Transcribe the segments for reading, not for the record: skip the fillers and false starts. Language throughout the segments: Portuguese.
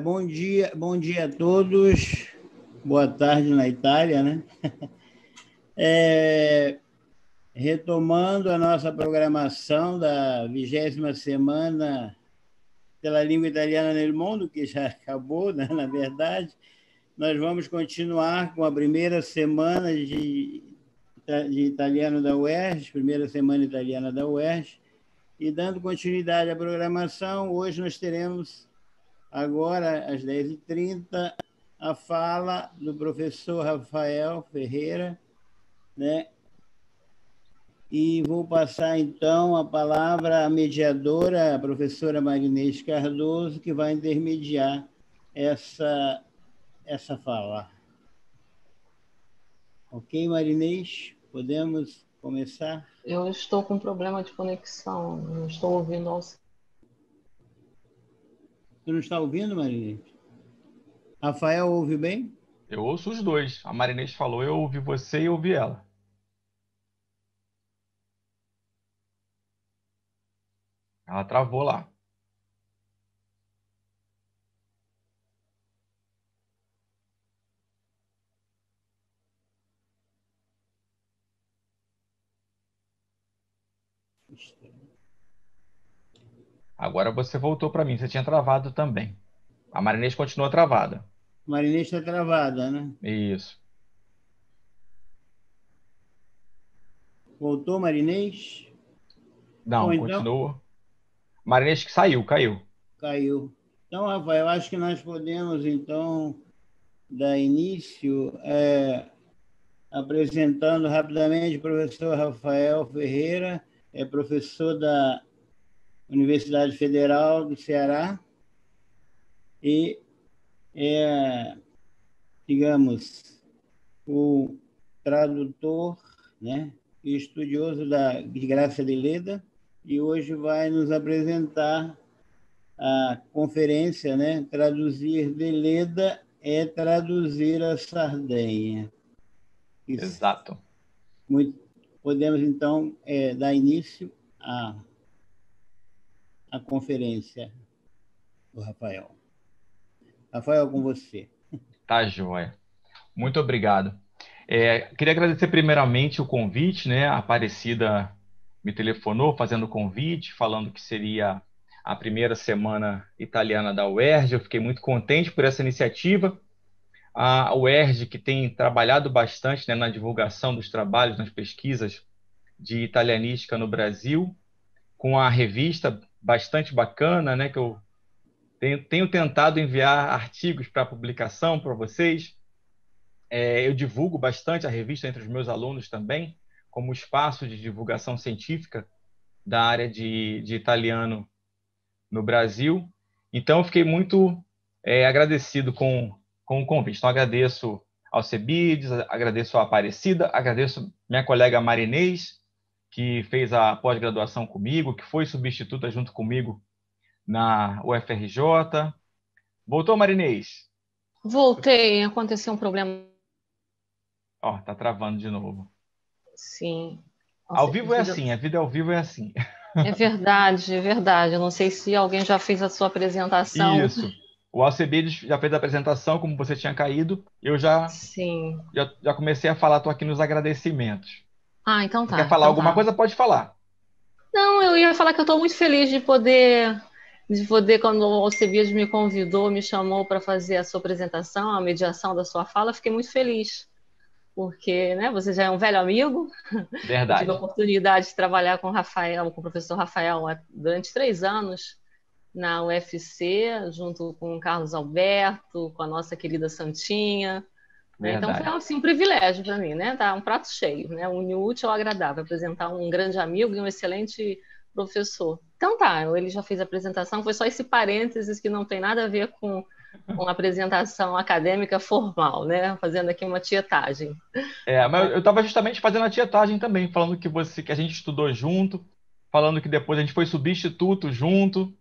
Bom dia a todos. Boa tarde na Itália, né? É, Retomando a nossa programação da 20ª semana pela língua italiana no mundo, que já acabou, né? Na verdade, nós vamos continuar com a primeira semana de italiano da UERJ, primeira semana italiana da UERJ, e dando continuidade à programação, hoje nós teremos agora, às 10h30, a fala do professor Rafael Ferreira, né? E vou passar, então, a palavra à mediadora, a professora Marinês Cardoso, que vai intermediar essa fala. Ok, Marinês? Podemos começar? Eu estou com problema de conexão, não estou ouvindo ao... Tu não está ouvindo, Marinês? Rafael, ouve bem? Eu ouço os dois. A Marinês falou, eu ouvi você e eu ouvi ela. Ela travou lá. Agora você voltou para mim. Você tinha travado também. A Marinês continua travada. Marinês está travada, né? Isso. Voltou, Marinês? Não, Bom, então, continua. Marinês que saiu, caiu. caiu. Então, Rafael, acho que nós podemos, então, dar início apresentando rapidamente o professor Rafael Ferreira, é professor da Universidade Federal do Ceará e é, digamos, o tradutor, né, e estudioso de Graça de Leda, e hoje vai nos apresentar a conferência, né, Traduzir de Leda é traduzir a Sardenha. Exato. Podemos, então, dar início à conferência do Rafael. Rafael, com você. Tá, joia. Muito obrigado. Queria agradecer primeiramente o convite, né? A Aparecida me telefonou fazendo o convite, falando que seria a primeira semana italiana da UERJ. Eu fiquei muito contente por essa iniciativa. A UERJ, que tem trabalhado bastante, né, na divulgação dos trabalhos, nas pesquisas de italianística no Brasil, com a revista bastante bacana, né, que eu tenho tentado enviar artigos para publicação para vocês. Eu divulgo bastante a revista entre os meus alunos também, como espaço de divulgação científica da área de italiano no Brasil. Então, eu fiquei muito agradecido com o convite. Então, agradeço ao Cebides, agradeço à Aparecida, agradeço minha colega Marinês, que fez a pós-graduação comigo, que foi substituta junto comigo na UFRJ. Voltou, Marinês? Voltei, aconteceu um problema. Ó, tá travando de novo. Sim. Ao vivo é assim, a vida ao vivo é assim. É verdade, é verdade. Eu não sei se alguém já fez a sua apresentação. Isso. O Alcebiades já fez a apresentação, como você tinha caído. Eu já Sim. já comecei a falar, estou aqui nos agradecimentos. Ah, então Você tá. quer falar então alguma tá. coisa? Pode falar. Não, eu ia falar que eu estou muito feliz de poder, quando o Alcebiades me convidou, me chamou para fazer a sua apresentação, a mediação da sua fala, fiquei muito feliz, porque, né, você já é um velho amigo. Eu tive a Verdade. oportunidade de trabalhar com o Rafael, com o professor Rafael, durante 3 anos na UFC, junto com o Carlos Alberto, com a nossa querida Santinha. Né? Então foi Verdade. assim, um privilégio para mim, né? Tá um prato cheio, né? Unir o útil ao agradável, apresentar um grande amigo e um excelente professor. Então tá, ele já fez a apresentação, foi só esse parênteses que não tem nada a ver com a apresentação acadêmica formal, né? Fazendo aqui uma tietagem. Mas eu estava justamente fazendo a tietagem também, falando que a gente estudou junto, falando que depois a gente foi substituto junto,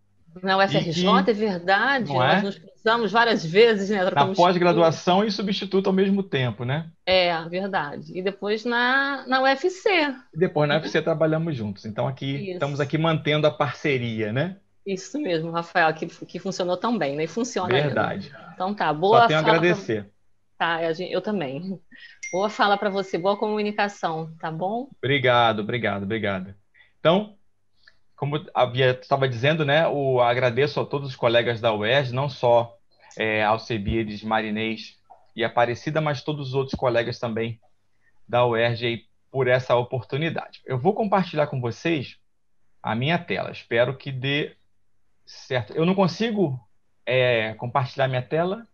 Na e UFRJ, que, é verdade, não nós é? nos cruzamos várias vezes, né? Na Trocamos figurinhas. pós-graduação e substituto ao mesmo tempo, né? É, verdade. E depois na UFC. E depois na UFC trabalhamos juntos. Então estamos Isso. aqui mantendo a parceria, né? Isso mesmo, Rafael, que funcionou tão bem, né? E funciona ainda. Verdade. Então tá, Só boa tenho a fala para. agradecer. Tá, eu também. Boa fala para você, boa comunicação, tá bom? Obrigado, obrigado, obrigado. Então, como estava dizendo, né, agradeço a todos os colegas da UERJ, não só Alcebiades, Marinês e Aparecida, mas todos os outros colegas também da UERJ aí por essa oportunidade. Eu vou compartilhar com vocês a minha tela. Espero que dê certo. Eu não consigo compartilhar minha tela.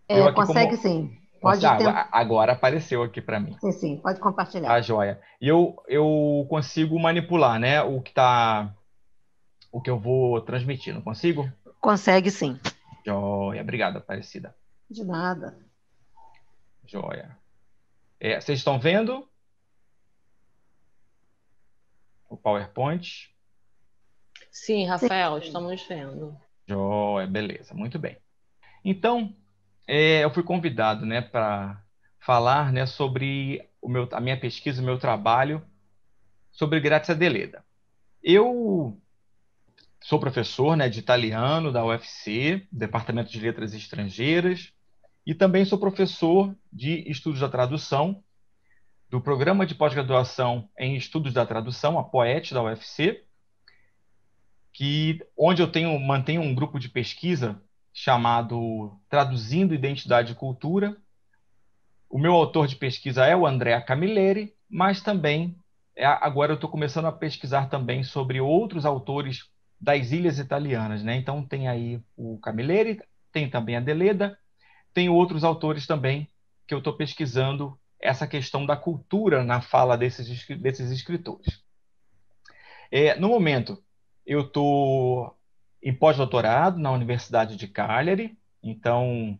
Eu aqui Consegue como... sim. Pode tentar. Agora apareceu aqui para mim. Sim, sim, pode compartilhar. Tá, joia. E eu consigo manipular, né, o que eu vou transmitir, não consigo? Consegue sim. Joia, obrigado, Aparecida. De nada. Joia. Vocês estão vendo o PowerPoint? Sim, Rafael, estamos vendo. Joia, beleza, muito bem. Então, eu fui convidado, né, para falar, né, sobre a minha pesquisa, o meu trabalho sobre Grazia Deledda. Eu sou professor, né, de italiano da UFC, Departamento de Letras Estrangeiras, e também sou professor de estudos da tradução do Programa de Pós-Graduação em Estudos da Tradução, a POET da UFC, onde eu mantenho um grupo de pesquisa chamado Traduzindo Identidade e Cultura. O meu autor de pesquisa é o Andrea Camilleri, mas também agora eu estou começando a pesquisar também sobre outros autores das ilhas italianas, né? Então tem aí o Camilleri, tem também a Deledda, tem outros autores também que eu estou pesquisando essa questão da cultura na fala desses escritores. No momento, eu estou em pós-doutorado na Universidade de Cagliari, então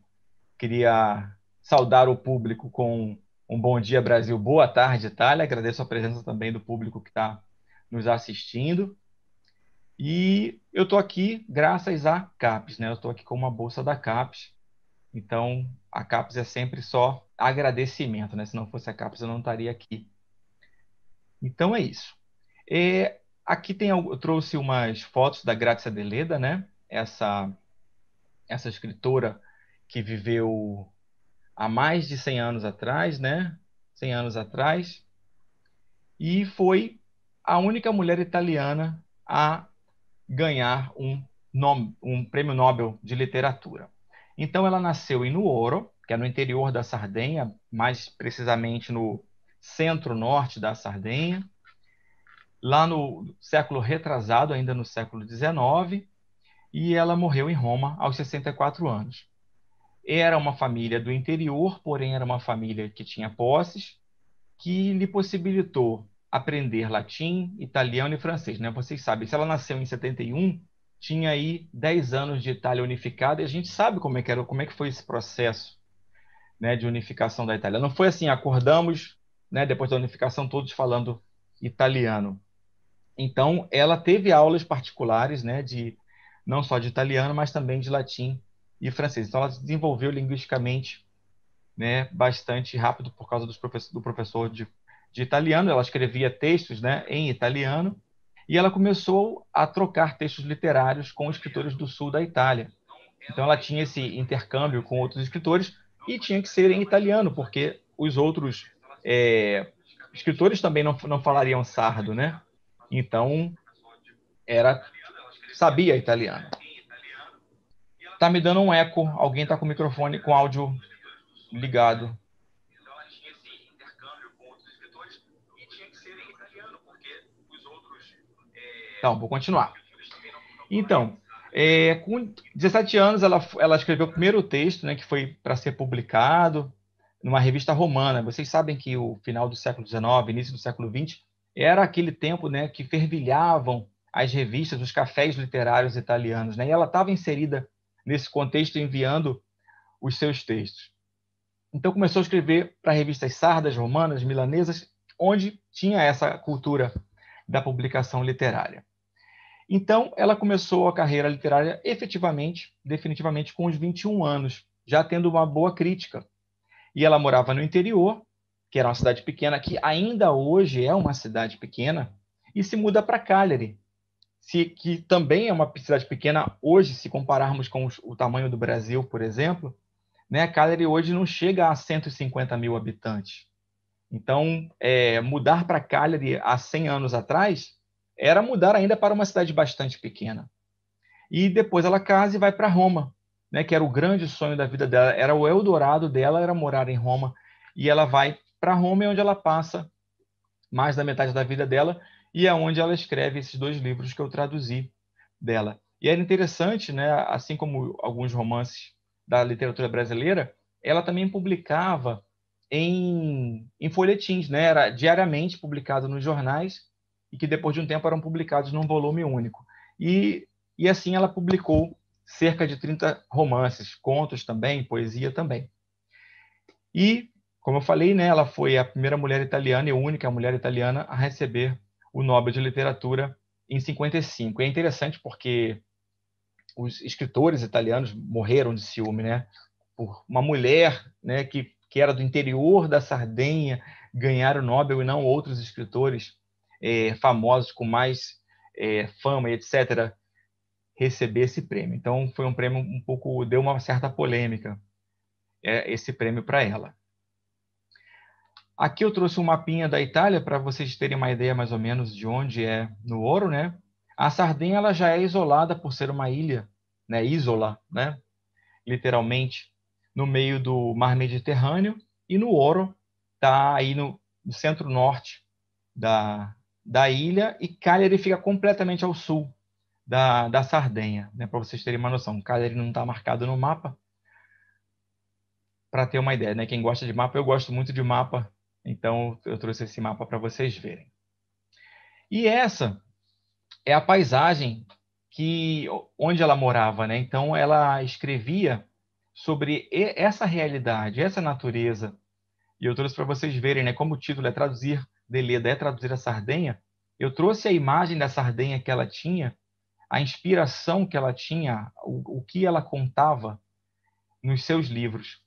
queria saudar o público com um bom dia, Brasil, boa tarde, Itália. Agradeço a presença também do público que está nos assistindo. E eu estou aqui graças à CAPES, né? Eu estou aqui com uma bolsa da CAPES. Então, a CAPES é sempre só agradecimento, né? Se não fosse a CAPES, eu não estaria aqui. Então, é isso. Aqui eu trouxe umas fotos da Grazia Deledda, né? Essa escritora que viveu há mais de 100 anos atrás, né? 100 anos atrás. E foi a única mulher italiana a ganhar um prêmio Nobel de literatura. Então, ela nasceu em Nuoro, que é no interior da Sardenha, mais precisamente no centro-norte da Sardenha, lá no século retrasado, ainda no século XIX, e ela morreu em Roma aos 64 anos. Era uma família do interior, porém era uma família que tinha posses, que lhe possibilitou aprender latim, italiano e francês, né? Vocês sabem, se ela nasceu em 71, tinha aí 10 anos de Itália unificada, e a gente sabe como é que foi esse processo, né, de unificação da Itália. Não foi assim, acordamos, né, depois da unificação, todos falando italiano. Então, ela teve aulas particulares, né, não só de italiano, mas também de latim e francês. Então, ela se desenvolveu linguisticamente, né, bastante rápido por causa do professor de italiano. Ela escrevia textos, né, em italiano, e ela começou a trocar textos literários com escritores do sul da Itália. Então, ela tinha esse intercâmbio com outros escritores e tinha que ser em italiano, porque os outros escritores também não falariam sardo, né? Então, sabia italiano. Tá me dando um eco. Alguém tá com o microfone, com áudio ligado. Então, vou continuar. Então, com 17 anos, ela escreveu o primeiro texto, né, que foi para ser publicado numa revista romana. Vocês sabem que o final do século XIX, início do século XX, era aquele tempo, né, que fervilhavam as revistas, os cafés literários italianos, né? E ela estava inserida nesse contexto, enviando os seus textos. Então, começou a escrever para revistas sardas, romanas, milanesas, onde tinha essa cultura da publicação literária. Então, ela começou a carreira literária efetivamente, definitivamente, com os 21 anos, já tendo uma boa crítica. E ela morava no interior, que era uma cidade pequena, que ainda hoje é uma cidade pequena, e se muda para Cagliari. que também é uma cidade pequena hoje, se compararmos com o tamanho do Brasil, por exemplo, né, Cagliari hoje não chega a 150 mil habitantes. Então, mudar para Cagliari há 100 anos atrás era mudar ainda para uma cidade bastante pequena. E depois ela casa e vai para Roma, né, que era o grande sonho da vida dela, era o Eldorado dela, era morar em Roma. E ela vai para Roma, onde ela passa mais da metade da vida dela, e é onde ela escreve esses 2 livros que eu traduzi dela. E era interessante, né, assim como alguns romances da literatura brasileira, ela também publicava em folhetins, né, era diariamente publicado nos jornais, e que depois de um tempo eram publicados num volume único. E assim ela publicou cerca de 30 romances, contos também, poesia também. E, como eu falei, né, ela foi a primeira mulher italiana e a única mulher italiana a receber o Nobel de Literatura em 55. E é interessante porque os escritores italianos morreram de ciúme, né? Por uma mulher, né, que era do interior da Sardenha ganhar o Nobel e não outros escritores famosos com mais fama e etc. receber esse prêmio. Então foi um prêmio um pouco, deu uma certa polêmica esse prêmio para ela. Aqui eu trouxe um mapinha da Itália para vocês terem uma ideia mais ou menos de onde é no ouro, né? A Sardenha ela já é isolada por ser uma ilha, né? Isola, né? Literalmente no meio do Mar Mediterrâneo, e no ouro está aí no centro-norte da ilha, e Cagliari fica completamente ao sul da Sardenha, né? Para vocês terem uma noção. Cagliari não está marcado no mapa, para ter uma ideia, né? Quem gosta de mapa, eu gosto muito de mapa, então eu trouxe esse mapa para vocês verem. E essa é a paisagem onde ela morava, né? Então ela escrevia sobre essa realidade, essa natureza. E eu trouxe para vocês verem, né? Como o título é traduzir Deleda, é traduzir a Sardenha. Eu trouxe a imagem da Sardenha que ela tinha, a inspiração que ela tinha, o que ela contava nos seus livros.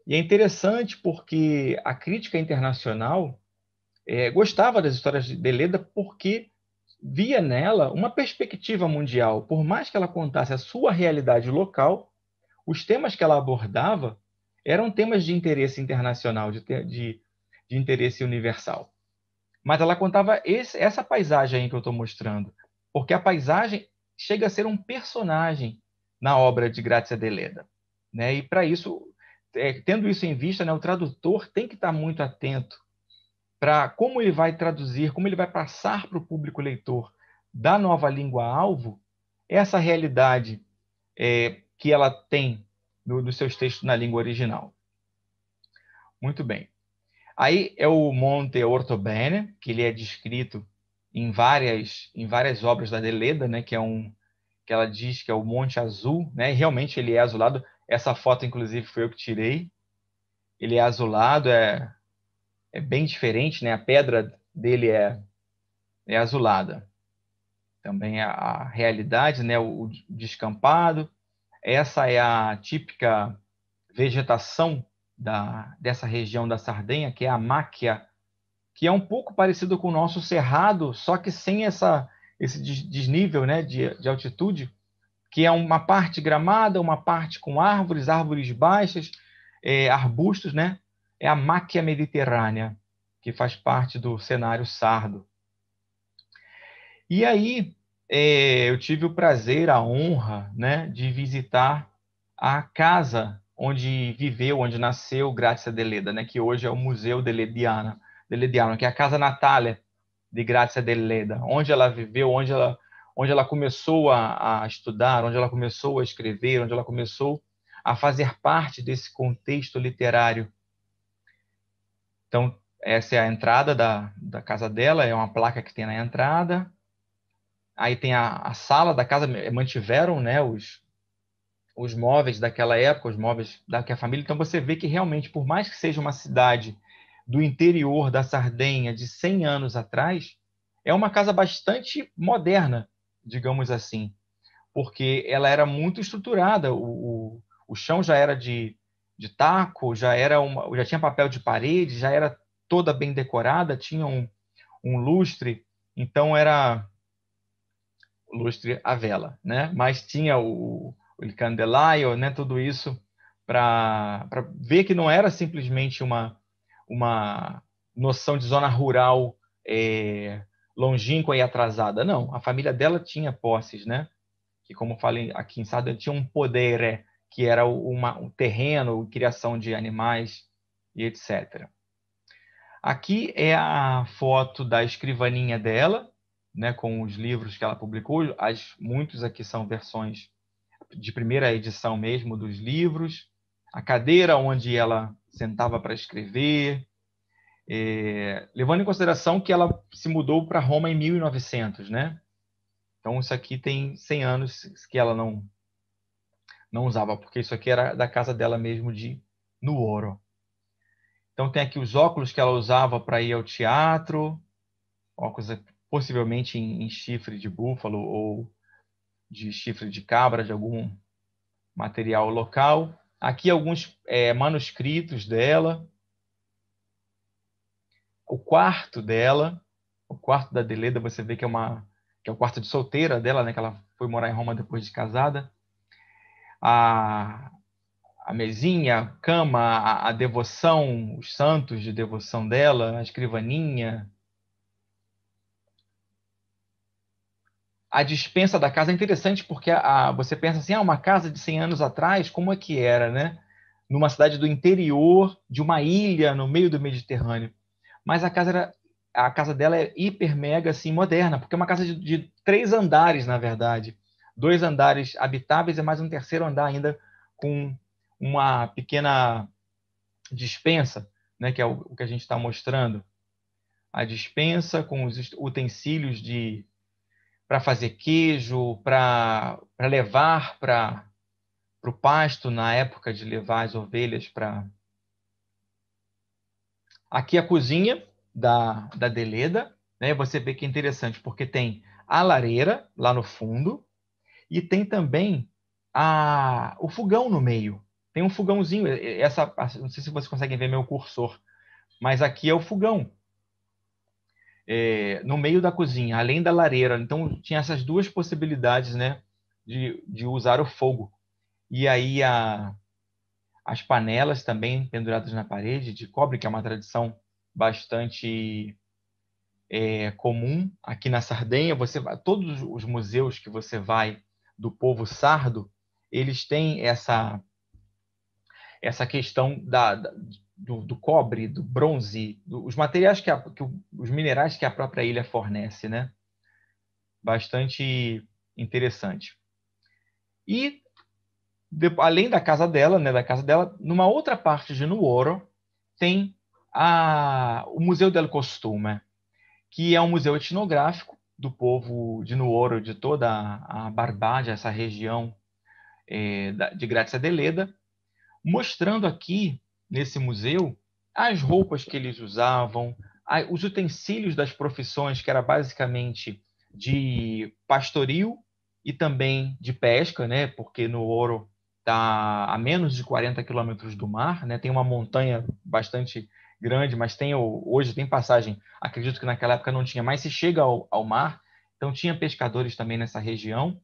E é interessante porque a crítica internacional gostava das histórias de Deleda porque via nela uma perspectiva mundial. Por mais que ela contasse a sua realidade local, os temas que ela abordava eram temas de interesse internacional, de interesse universal. Mas ela contava essa paisagem aí que eu estou mostrando, porque a paisagem chega a ser um personagem na obra de Grazia Deledda, né? E para isso, tendo isso em vista, né, o tradutor tem que estar muito atento para como ele vai traduzir, como ele vai passar para o público leitor da nova língua-alvo essa realidade que ela tem nos seus textos na língua original. Muito bem. Aí é o Monte Orthobene, que ele é descrito em várias obras da Deledda, né, que ela diz que é o Monte Azul, né, e realmente ele é azulado. Essa foto, inclusive, foi eu que tirei. Ele é azulado, é bem diferente, né? A pedra dele é azulada. Também a realidade, né? O descampado. Essa é a típica vegetação dessa região da Sardenha, que é a máquia, que é um pouco parecido com o nosso cerrado, só que sem esse desnível, né, de altitude, que é uma parte gramada, uma parte com árvores baixas, arbustos, né? É a máquia mediterrânea, que faz parte do cenário sardo. E aí eu tive o prazer, a honra, né, de visitar a casa onde viveu, onde nasceu Grazia Deledda, né, que hoje é o Museu Delediano, que é a casa natália de Grazia Deledda, onde ela viveu, onde ela começou a estudar, onde ela começou a escrever, onde ela começou a fazer parte desse contexto literário. Então, essa é a entrada da casa dela, é uma placa que tem na entrada. Aí tem a sala da casa, mantiveram, né, os móveis daquela época, os móveis daquela família. Então você vê que realmente, por mais que seja uma cidade do interior da Sardenha de 100 anos atrás, é uma casa bastante moderna, digamos assim, porque ela era muito estruturada. O chão já era de taco, já tinha papel de parede, já era toda bem decorada, tinha um lustre, então era lustre a vela, né? Mas tinha o candelaio, né? Tudo isso para ver que não era simplesmente uma noção de zona rural longínqua e atrasada. Não, a família dela tinha posses, né? Que, como falei aqui em Sarda, tinha um poder, que era um terreno, criação de animais e etc. Aqui é a foto da escrivaninha dela, né, com os livros que ela publicou. Muitos aqui são versões de primeira edição mesmo dos livros. A cadeira onde ela sentava para escrever, levando em consideração que ela se mudou para Roma em 1900, né? Então isso aqui tem 100 anos que ela não usava, porque isso aqui era da casa dela mesmo de Nuoro. Então tem aqui os óculos que ela usava para ir ao teatro, óculos possivelmente em chifre de búfalo ou de chifre de cabra, de algum material local. Aqui alguns manuscritos dela. O quarto dela, o quarto da Deleda, você vê que é o quarto de solteira dela, né? Que ela foi morar em Roma depois de casada. A mesinha, a cama, a devoção, os santos de devoção dela, a escrivaninha. A despensa da casa é interessante porque você pensa assim, uma casa de 100 anos atrás, como é que era, né? Numa cidade do interior, de uma ilha no meio do Mediterrâneo. Mas a casa dela é hiper mega assim, moderna, porque é uma casa de 3 andares, na verdade. 2 andares habitáveis e mais um terceiro andar ainda com uma pequena despensa, né, que é o que a gente está mostrando. A despensa com os utensílios para fazer queijo, para levar para o pasto, na época de levar as ovelhas para... Aqui a cozinha da Deleda, né? Você vê que é interessante, porque tem a lareira lá no fundo e tem também o fogão no meio. Tem um fogãozinho, não sei se vocês conseguem ver meu cursor, mas aqui é o fogão. No meio da cozinha, além da lareira. Então, tinha essas duas possibilidades, né, de usar o fogo. E aí, as panelas também penduradas na parede de cobre, que é uma tradição bastante comum aqui na Sardenha. Todos os museus que você vai do povo sardo, eles têm essa questão do cobre, do bronze, os materiais os minerais que a própria ilha fornece, né? Bastante interessante. E além da casa dela, né, numa outra parte de Nuoro tem o Museu del Costume, que é um museu etnográfico do povo de Nuoro, de toda a Barbagia, essa região de Grazia Deledda, mostrando aqui, nesse museu, as roupas que eles usavam, os utensílios das profissões, que era basicamente de pastoril e também de pesca, né? Porque Nuoro está a menos de 40 quilômetros do mar, né? Tem uma montanha bastante grande, mas hoje tem passagem, acredito que naquela época não tinha, mas se chega ao mar, então tinha pescadores também nessa região.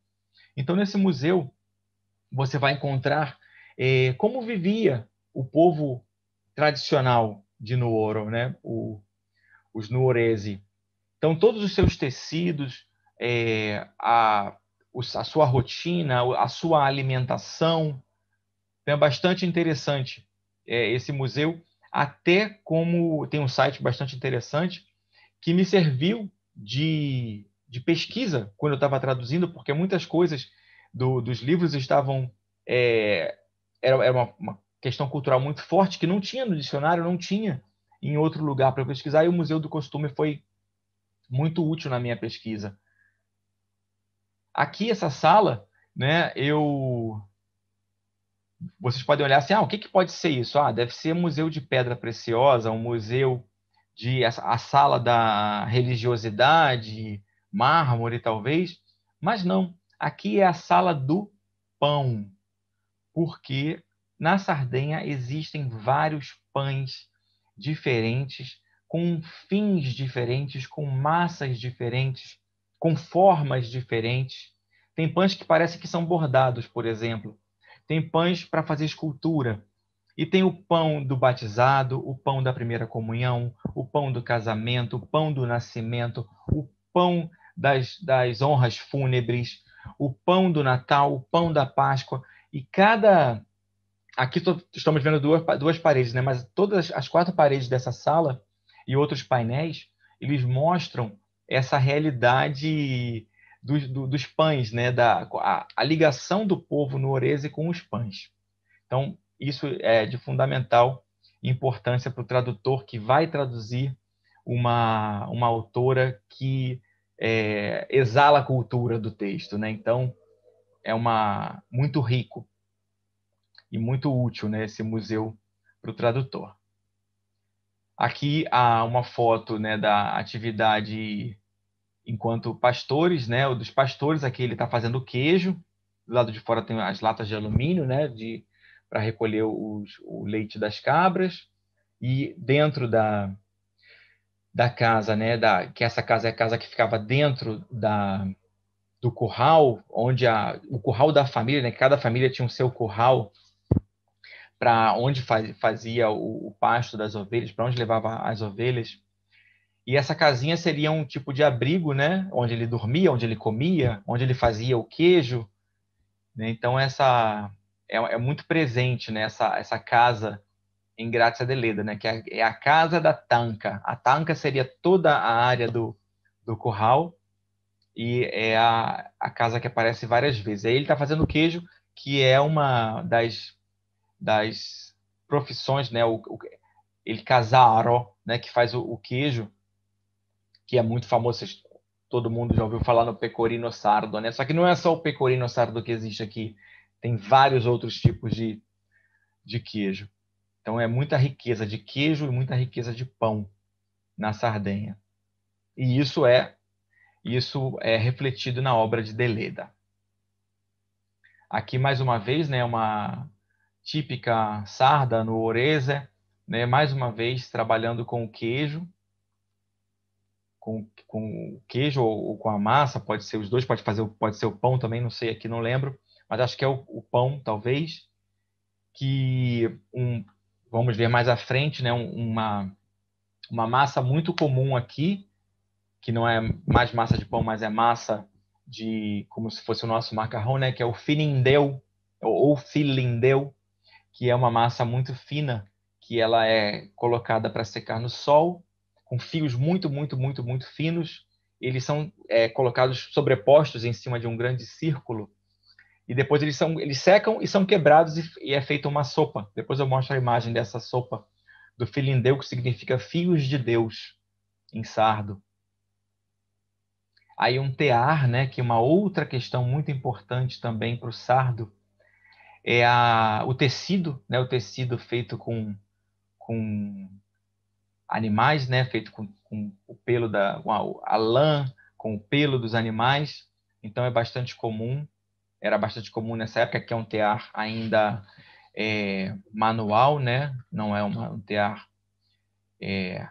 Então, nesse museu, você vai encontrar como vivia o povo tradicional de Nuoro, né? Os nuoresi. Então, todos os seus tecidos, a sua rotina, a sua alimentação. Então, é bastante interessante esse museu, até como tem um site bastante interessante que me serviu de pesquisa quando eu estava traduzindo, porque muitas coisas dos livros estavam... era uma questão cultural muito forte que não tinha no dicionário, não tinha em outro lugar para pesquisar, e o Museu do Costume foi muito útil na minha pesquisa. Aqui, essa sala, né, vocês podem olhar assim, o que pode ser isso? Deve ser um museu de pedra preciosa, um museu a sala da religiosidade, mármore, talvez. Mas não, aqui é a sala do pão, porque na Sardenha existem vários pães diferentes, com fins diferentes, com massas diferentes, com formas diferentes. Tem pães que parecem que são bordados, por exemplo. Tem pães para fazer escultura. E tem o pão do batizado, o pão da primeira comunhão, o pão do casamento, o pão do nascimento, o pão das honras fúnebres, o pão do Natal, o pão da Páscoa. E cada... Aqui estamos vendo duas paredes, né? Mas todas as 4 paredes dessa sala e outros painéis, eles mostram essa realidade dos pães, né? A ligação do povo no Nuorese com os pães. Então, isso é de fundamental importância para o tradutor que vai traduzir uma autora que exala a cultura do texto, né? Então, é muito rico e muito útil, né, esse museu para o tradutor. Aqui há uma foto, né, da atividade enquanto pastores, né, dos pastores. Aqui ele está fazendo queijo. Do lado de fora tem as latas de alumínio, né, para recolher o leite das cabras. E dentro da casa, né, que essa casa é a casa que ficava dentro do curral, onde o curral da família, né, cada família tinha o seu curral, para onde fazia o pasto das ovelhas, para onde levava as ovelhas. E essa casinha seria um tipo de abrigo, né? Onde ele dormia, onde ele comia, onde ele fazia o queijo, né? Então, essa é muito presente, né? Essa casa em Grazia Deledda, né? Que é a casa da tanca. A tanca seria toda a área do curral, e é a casa que aparece várias vezes. Aí ele está fazendo o queijo, que é uma das profissões, né? Ele casaro, né? Que faz o queijo, que é muito famoso. Todo mundo já ouviu falar no pecorino sardo, né? Só que não é só o pecorino sardo que existe aqui. Tem vários outros tipos de queijo. Então é muita riqueza de queijo e muita riqueza de pão na Sardenha. E isso é refletido na obra de Deledda. Aqui, mais uma vez, né, uma típica sarda no Nuorese, né, mais uma vez trabalhando com o queijo, com o queijo ou com a massa, pode ser os dois, pode ser o pão também, não sei, aqui não lembro, mas acho que é o pão, talvez, que vamos ver mais à frente, né, uma massa muito comum aqui, que não é mais massa de pão, mas é massa como se fosse o nosso macarrão, né, que é o filindeu, ou filindeu, que é uma massa muito fina, que ela é colocada para secar no sol, com fios muito, muito, muito, muito finos. Eles são colocados sobrepostos em cima de um grande círculo, e depois eles secam e são quebrados, e é feita uma sopa. Depois eu mostro a imagem dessa sopa do filindeu, que significa fios de Deus, em sardo. Aí um tear, né, que é uma outra questão muito importante também para o sardo, é o tecido, né, o tecido feito com animais, né, feito com o pelo a lã, com o pelo dos animais. Então é bastante comum, era bastante comum nessa época, que é um tear ainda manual, né, não é um tear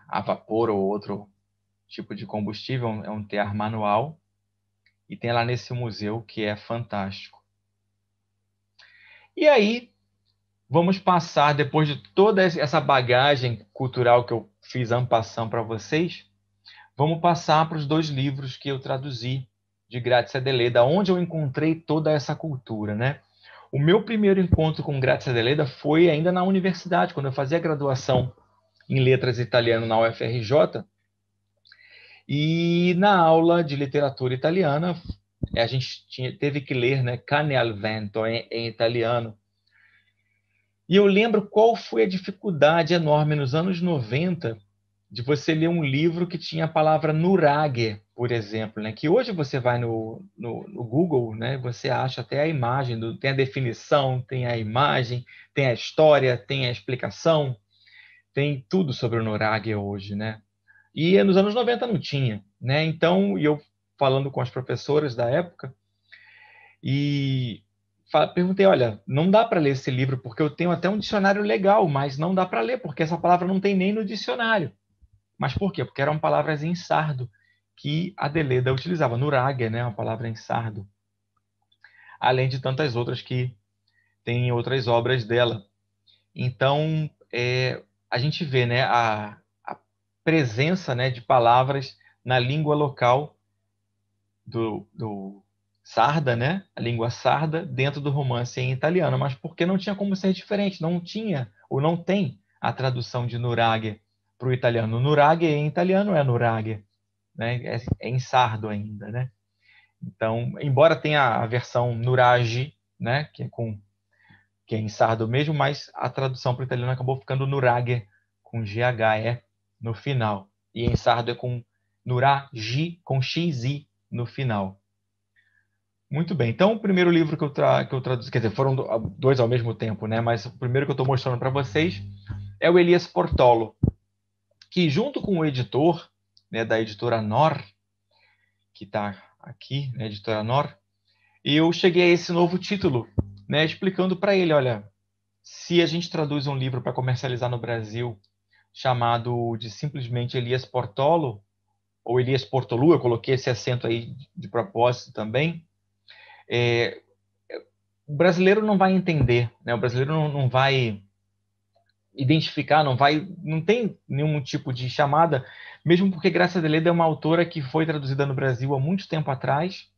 a vapor ou outro tipo de combustível, é um tear manual. E tem lá nesse museu, que é fantástico. E aí, vamos passar, depois de toda essa bagagem cultural que eu fiz en passant para vocês, vamos passar para os 2 livros que eu traduzi de Grazia Deledda, onde eu encontrei toda essa cultura, né? O meu primeiro encontro com Grazia Deledda foi ainda na universidade, quando eu fazia graduação em Letras Italiano na UFRJ. E na aula de literatura italiana, a gente teve que ler, né, Cane al vento em italiano. E eu lembro qual foi a dificuldade enorme nos anos 90 de você ler um livro que tinha a palavra nuraghe, por exemplo, né? Que hoje você vai no Google, né? Você acha até a imagem, tem a definição, tem a imagem, tem a história, tem a explicação, tem tudo sobre o nuraghe hoje, né? E nos anos 90 não tinha, né? Então, eu falando com as professoras da época, e perguntei, olha, não dá para ler esse livro, porque eu tenho até um dicionário legal, mas não dá para ler, porque essa palavra não tem nem no dicionário. Mas por quê? Porque eram palavras em sardo, que a Deleda utilizava. Nuraghe, né, uma palavra em sardo. Além de tantas outras que tem em outras obras dela. Então, a gente vê, né, a presença, né, de palavras na língua local do sarda, né, a língua sarda, dentro do romance em italiano, mas porque não tinha como ser diferente, não tinha, ou não tem a tradução de Nuraghe para o italiano. Nuraghe em italiano é Nuraghe, né, é em sardo ainda, né. Então, embora tenha a versão Nuraghe, né, que é em sardo mesmo, mas a tradução para o italiano acabou ficando Nuraghe, com GHE no final. E em sardo é com Nuraghe, com XI no final. Muito bem. Então, o primeiro livro que eu traduzi, quer dizer, foram dois ao mesmo tempo, né? Mas o primeiro que eu estou mostrando para vocês é o Elias Portolo, que junto com o editor, né, da editora Nor, que está aqui, né, editora Nor, eu cheguei a esse novo título, né, explicando para ele, olha, se a gente traduz um livro para comercializar no Brasil chamado de simplesmente Elias Portolo, ou Elias Portolu, eu coloquei esse acento aí de propósito também, o brasileiro não vai entender, né? O brasileiro não vai identificar, não tem nenhum tipo de chamada, mesmo porque Graça Deleda é uma autora que foi traduzida no Brasil há muito tempo atrás,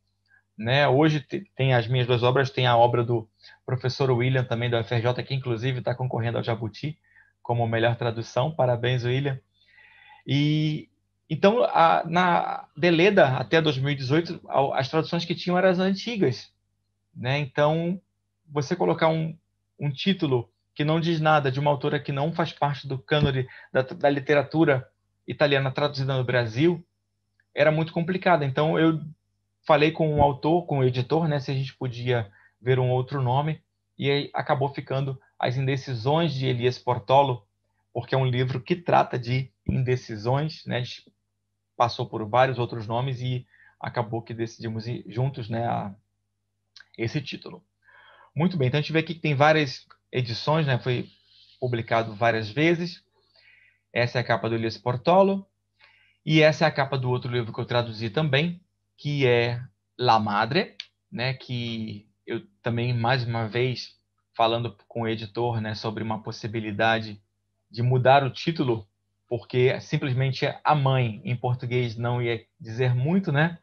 né? Hoje tem as minhas duas obras, tem a obra do professor William, também da UFRJ, que inclusive está concorrendo ao Jabuti como melhor tradução. Parabéns, William. E então, na Deleda, até 2018, as traduções que tinham eram as antigas, né? Então, você colocar um título que não diz nada de uma autora que não faz parte do cânone da literatura italiana traduzida no Brasil, era muito complicado. Então, eu falei com o autor, com o editor, né, se a gente podia ver um outro nome, e aí acabou ficando As Indecisões de Elias Portolo, porque é um livro que trata de indecisões, né? A gente passou por vários outros nomes e acabou que decidimos ir juntos, né, a esse título. Muito bem, então a gente vê aqui que tem várias edições, né? Foi publicado várias vezes. Essa é a capa do Elias Portolo. E essa é a capa do outro livro que eu traduzi também, que é La Madre, né? Que eu também, mais uma vez, falando com o editor, né, sobre uma possibilidade de mudar o título, porque simplesmente a mãe em português não ia dizer muito, né?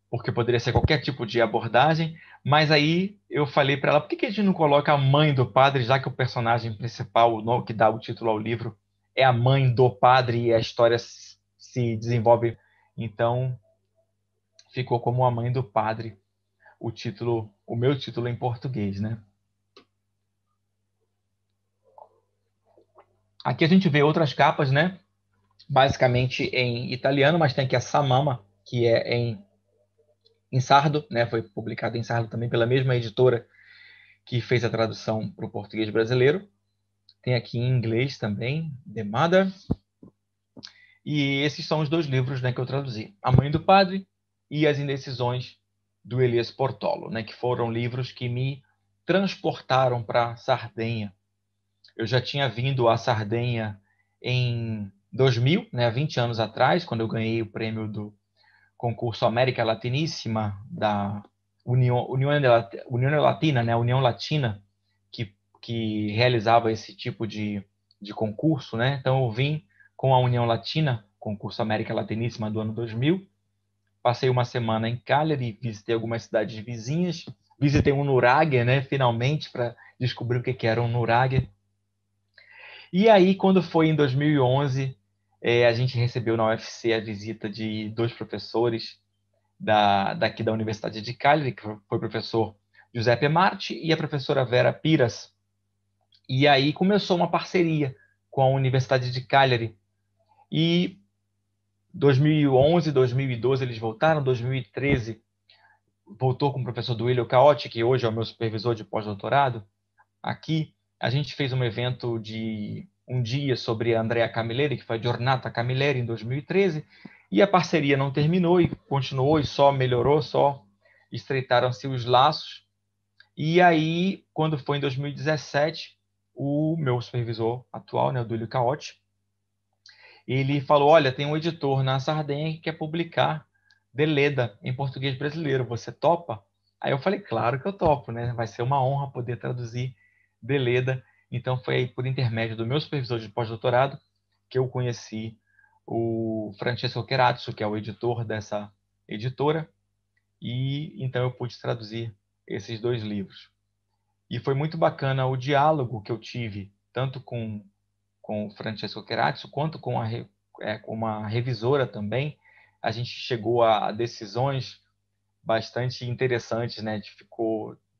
Porque poderia ser qualquer tipo de abordagem, mas aí eu falei para ela, por que a gente não coloca a mãe do padre, já que o personagem principal, o que dá o título ao livro, é a mãe do padre e a história se desenvolve. Então, ficou como a mãe do padre o título, o meu título em português, né? Aqui a gente vê outras capas, né? Basicamente em italiano, mas tem aqui a Samama, que é em sardo, né? Foi publicado em sardo também pela mesma editora que fez a tradução para o português brasileiro. Tem aqui em inglês também, The Mother. E esses são os dois livros, né, que eu traduzi. A Mãe do Padre e As Indecisões, do Elias Portolo, né, que foram livros que me transportaram para Sardenha. Eu já tinha vindo à Sardenha em 2000, né, 20 anos atrás, quando eu ganhei o prêmio do concurso América Latiníssima da União Latina, né, União Latina, que realizava esse tipo de concurso, né? Então eu vim com a União Latina, concurso América Latiníssima do ano 2000, passei uma semana em Cagliari, visitei algumas cidades vizinhas, visitei um nuraghe, né, finalmente, para descobrir o que era um nuraghe. E aí, quando foi em 2011, a gente recebeu na UFC a visita de dois professores daqui da Universidade de Cagliari, que foi o professor Giuseppe Marti e a professora Vera Piras. E aí começou uma parceria com a Universidade de Cagliari. E 2011, 2012 eles voltaram, 2013 voltou com o professor Duílio Caotti, que hoje é o meu supervisor de pós-doutorado. Aqui a gente fez um evento de um dia sobre a Andrea Camilleri, que foi a Giornata Camilleri em 2013, e a parceria não terminou e continuou e só melhorou, só estreitaram-se os laços. E aí, quando foi em 2017, o meu supervisor atual, né, o Duílio Caotti, ele falou, olha, tem um editor na Sardenha que quer publicar Deleda em português brasileiro, você topa? Aí eu falei, claro que eu topo, né? Vai ser uma honra poder traduzir Deleda. Então foi aí por intermédio do meu supervisor de pós-doutorado que eu conheci o Francesco Cherazzo, que é o editor dessa editora, e então eu pude traduzir esses 2 livros. E foi muito bacana o diálogo que eu tive, tanto com o Francesco Cherazzo, quanto com uma revisora também. A gente chegou a decisões bastante interessantes, né? A gente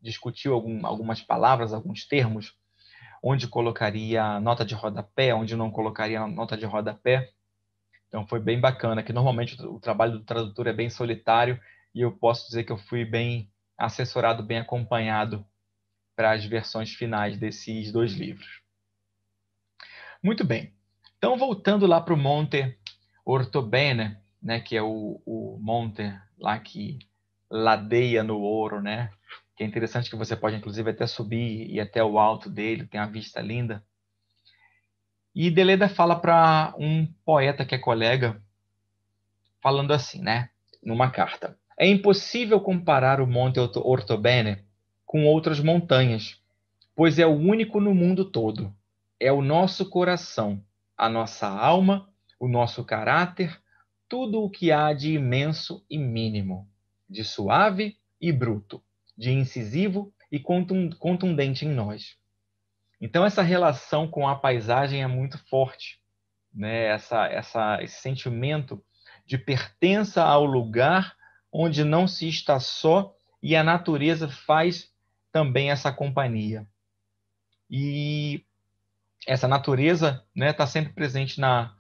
discutiu algumas palavras, alguns termos, onde colocaria nota de rodapé, onde não colocaria nota de rodapé. Então foi bem bacana, que normalmente o trabalho do tradutor é bem solitário e eu posso dizer que eu fui bem assessorado, bem acompanhado para as versões finais desses 2 livros. Muito bem. Então, voltando lá para o Monte Ortobene, né, que é o monte lá que ladeia no ouro, né? Que é interessante que você pode, inclusive, até subir e ir até o alto dele, tem uma vista linda. E Deleda fala para um poeta que é colega, falando assim, né? Numa carta. É impossível comparar o Monte Ortobene com outras montanhas, pois é o único no mundo todo. É o nosso coração, a nossa alma, o nosso caráter, tudo o que há de imenso e mínimo, de suave e bruto, de incisivo e contundente em nós. Então, essa relação com a paisagem é muito forte, né? Esse sentimento de pertença ao lugar onde não se está só e a natureza faz também essa companhia. E essa natureza, né, está sempre presente na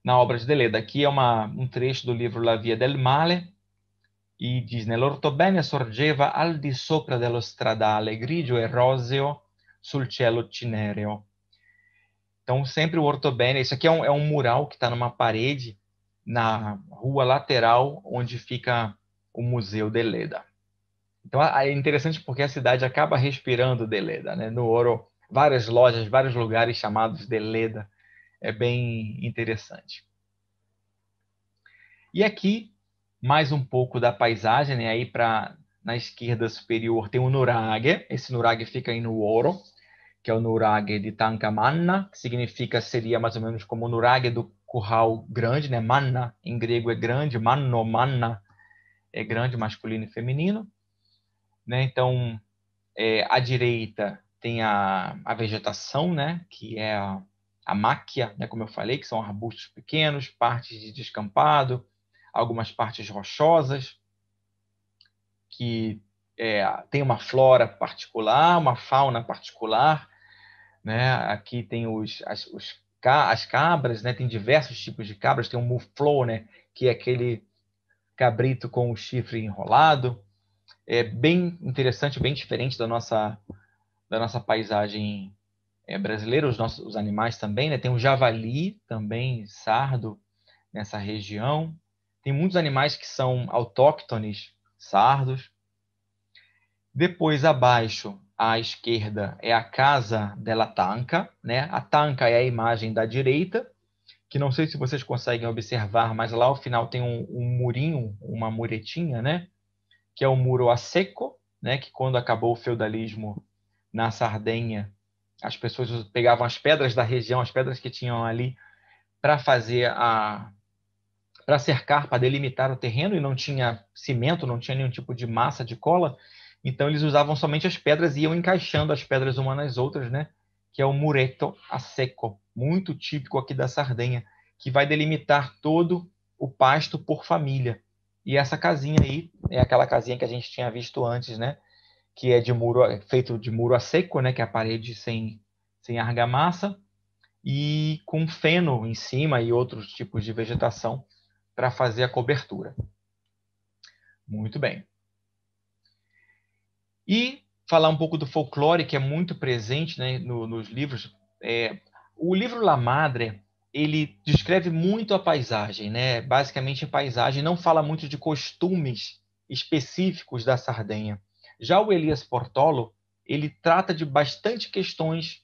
obra de Deleda. Aqui é um trecho do livro La Via del Male, e diz, nell'orthobene sorgeva al di sopra dello stradale grigio e roseo sul cielo cinereo. Então, sempre o orthobene, isso aqui é um mural que está numa parede na rua lateral onde fica o Museu Deleda. Então, é interessante porque a cidade acaba respirando Deleda, né? No Ouro, várias lojas, vários lugares chamados Deleda. É bem interessante. E aqui, mais um pouco da paisagem, né? Aí na esquerda superior tem o nuraghe. Esse nuraghe fica aí no Ouro, que é o nuraghe de Tancamanna, que seria mais ou menos como o nuraghe do curral grande, né? Manna, em grego é grande, manno, manna, é grande, masculino e feminino. Né? Então, à direita tem a vegetação, né? Que é a máquia, né? Como eu falei, que são arbustos pequenos, partes de descampado, algumas partes rochosas, que tem uma flora particular, uma fauna particular. Né? Aqui tem as cabras, né? Tem diversos tipos de cabras, tem o muflon, né? Que é aquele cabrito com o chifre enrolado. É bem interessante, bem diferente da nossa paisagem brasileira, os animais também, né? Tem o javali também, sardo, nessa região. Tem muitos animais que são autóctones, sardos. Depois, abaixo, à esquerda, é a Casa della Tanca, né? A Tanca é a imagem da direita, que não sei se vocês conseguem observar, mas lá ao final tem um murinho, uma muretinha, né? Que é o muro a secco, né? Que quando acabou o feudalismo na Sardenha, as pessoas pegavam as pedras da região, as pedras que tinham ali, para para cercar, para delimitar o terreno, e não tinha cimento, não tinha nenhum tipo de massa de cola, então eles usavam somente as pedras e iam encaixando as pedras umas nas outras, né? Que é o muretto a secco, muito típico aqui da Sardenha, que vai delimitar todo o pasto por família. E essa casinha aí é aquela casinha que a gente tinha visto antes, né? Que é feito de muro a seco, né? Que é a parede sem argamassa, e com feno em cima e outros tipos de vegetação para fazer a cobertura. Muito bem. E falar um pouco do folclore, que é muito presente, né, nos livros. O livro La Madre, ele descreve muito a paisagem, né? Basicamente a paisagem, não fala muito de costumes específicos da Sardenha. Já o Elias Portolo, ele trata de bastante questões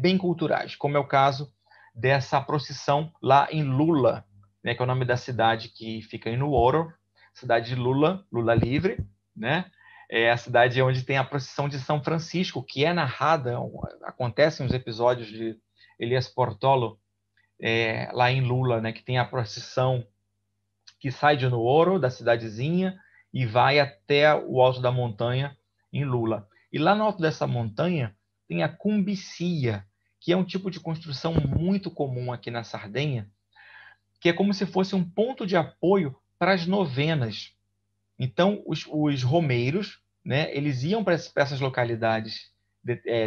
bem culturais, como é o caso dessa procissão lá em Lula, né, que é o nome da cidade que fica em Nuoro, cidade de Lula, Lula livre, né? É a cidade onde tem a procissão de São Francisco, que é narrada, acontecem os episódios de Elias Portolo lá em Lula, né, que tem a procissão que sai de Nuoro, da cidadezinha, e vai até o alto da montanha em Lula. E lá no alto dessa montanha tem a cumbicia, que é um tipo de construção muito comum aqui na Sardenha, que é como se fosse um ponto de apoio para as novenas. Então, os romeiros, né, eles iam para essas localidades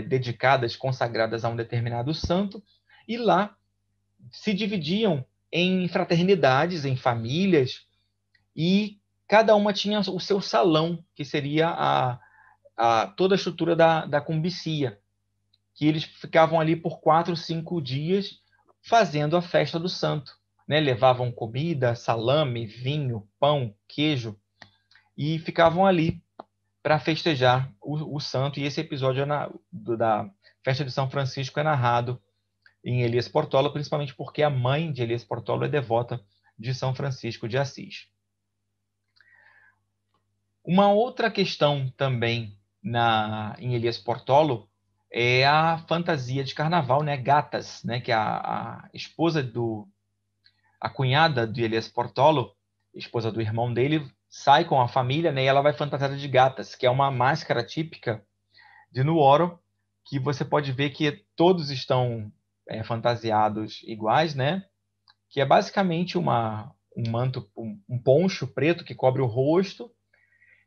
dedicadas, consagradas a um determinado santo, e lá se dividiam em fraternidades, em famílias, e cada uma tinha o seu salão, que seria toda a estrutura da cumbicia, que eles ficavam ali por 4, 5 dias fazendo a festa do santo. Né? Levavam comida, salame, vinho, pão, queijo, e ficavam ali para festejar o santo. E esse episódio da festa de São Francisco é narrado em Elias Portolo, principalmente porque a mãe de Elias Portolo é devota de São Francisco de Assis. Uma outra questão também em Elias Portolo é a fantasia de carnaval, né? Gatas, né? Que a esposa a cunhada de Elias Portolo, esposa do irmão dele, sai com a família, né? E ela vai fantasiada de gatas, que é uma máscara típica de Nuoro, que você pode ver que todos estão fantasiados iguais, né? Que é basicamente um manto, um poncho preto que cobre o rosto,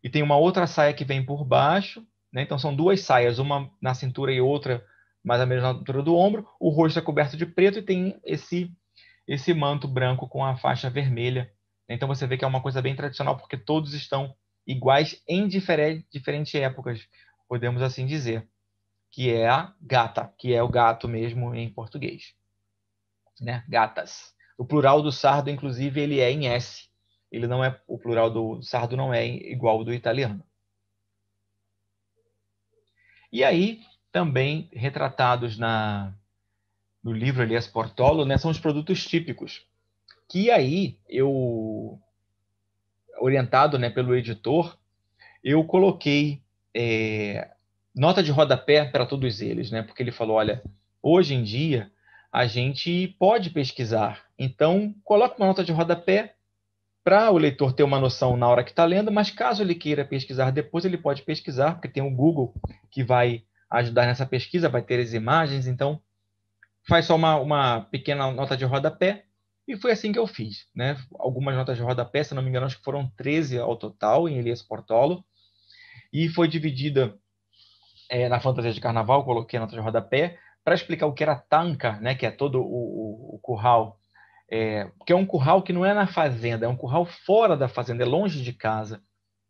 e tem uma outra saia que vem por baixo, né? Então são duas saias, uma na cintura e outra mais ou menos na altura do ombro. O rosto é coberto de preto e tem esse manto branco com a faixa vermelha. Então você vê que é uma coisa bem tradicional, porque todos estão iguais em diferentes épocas, podemos assim dizer, que é a gata, que é o gato mesmo em português, né? Gatas. O plural do sardo, inclusive, ele é em S. Ele não é, o plural do sardo não é igual ao do italiano. E aí, também retratados no livro Elias Portolo, né, são os produtos típicos. Que aí, orientado, né, pelo editor, eu coloquei nota de rodapé para todos eles, né, porque ele falou, olha, hoje em dia a gente pode pesquisar, então coloca uma nota de rodapé para o leitor ter uma noção na hora que está lendo, mas caso ele queira pesquisar depois, ele pode pesquisar, porque tem o Google que vai ajudar nessa pesquisa, vai ter as imagens, então faz só uma pequena nota de rodapé, e foi assim que eu fiz, né? Algumas notas de rodapé, se não me engano, acho que foram 13 ao total em Elias Portolo, e foi dividida na fantasia de carnaval, coloquei a nota de rodapé, para explicar o que era tanca, né? Que é todo o curral, que é um curral que não é na fazenda, é um curral fora da fazenda, é longe de casa.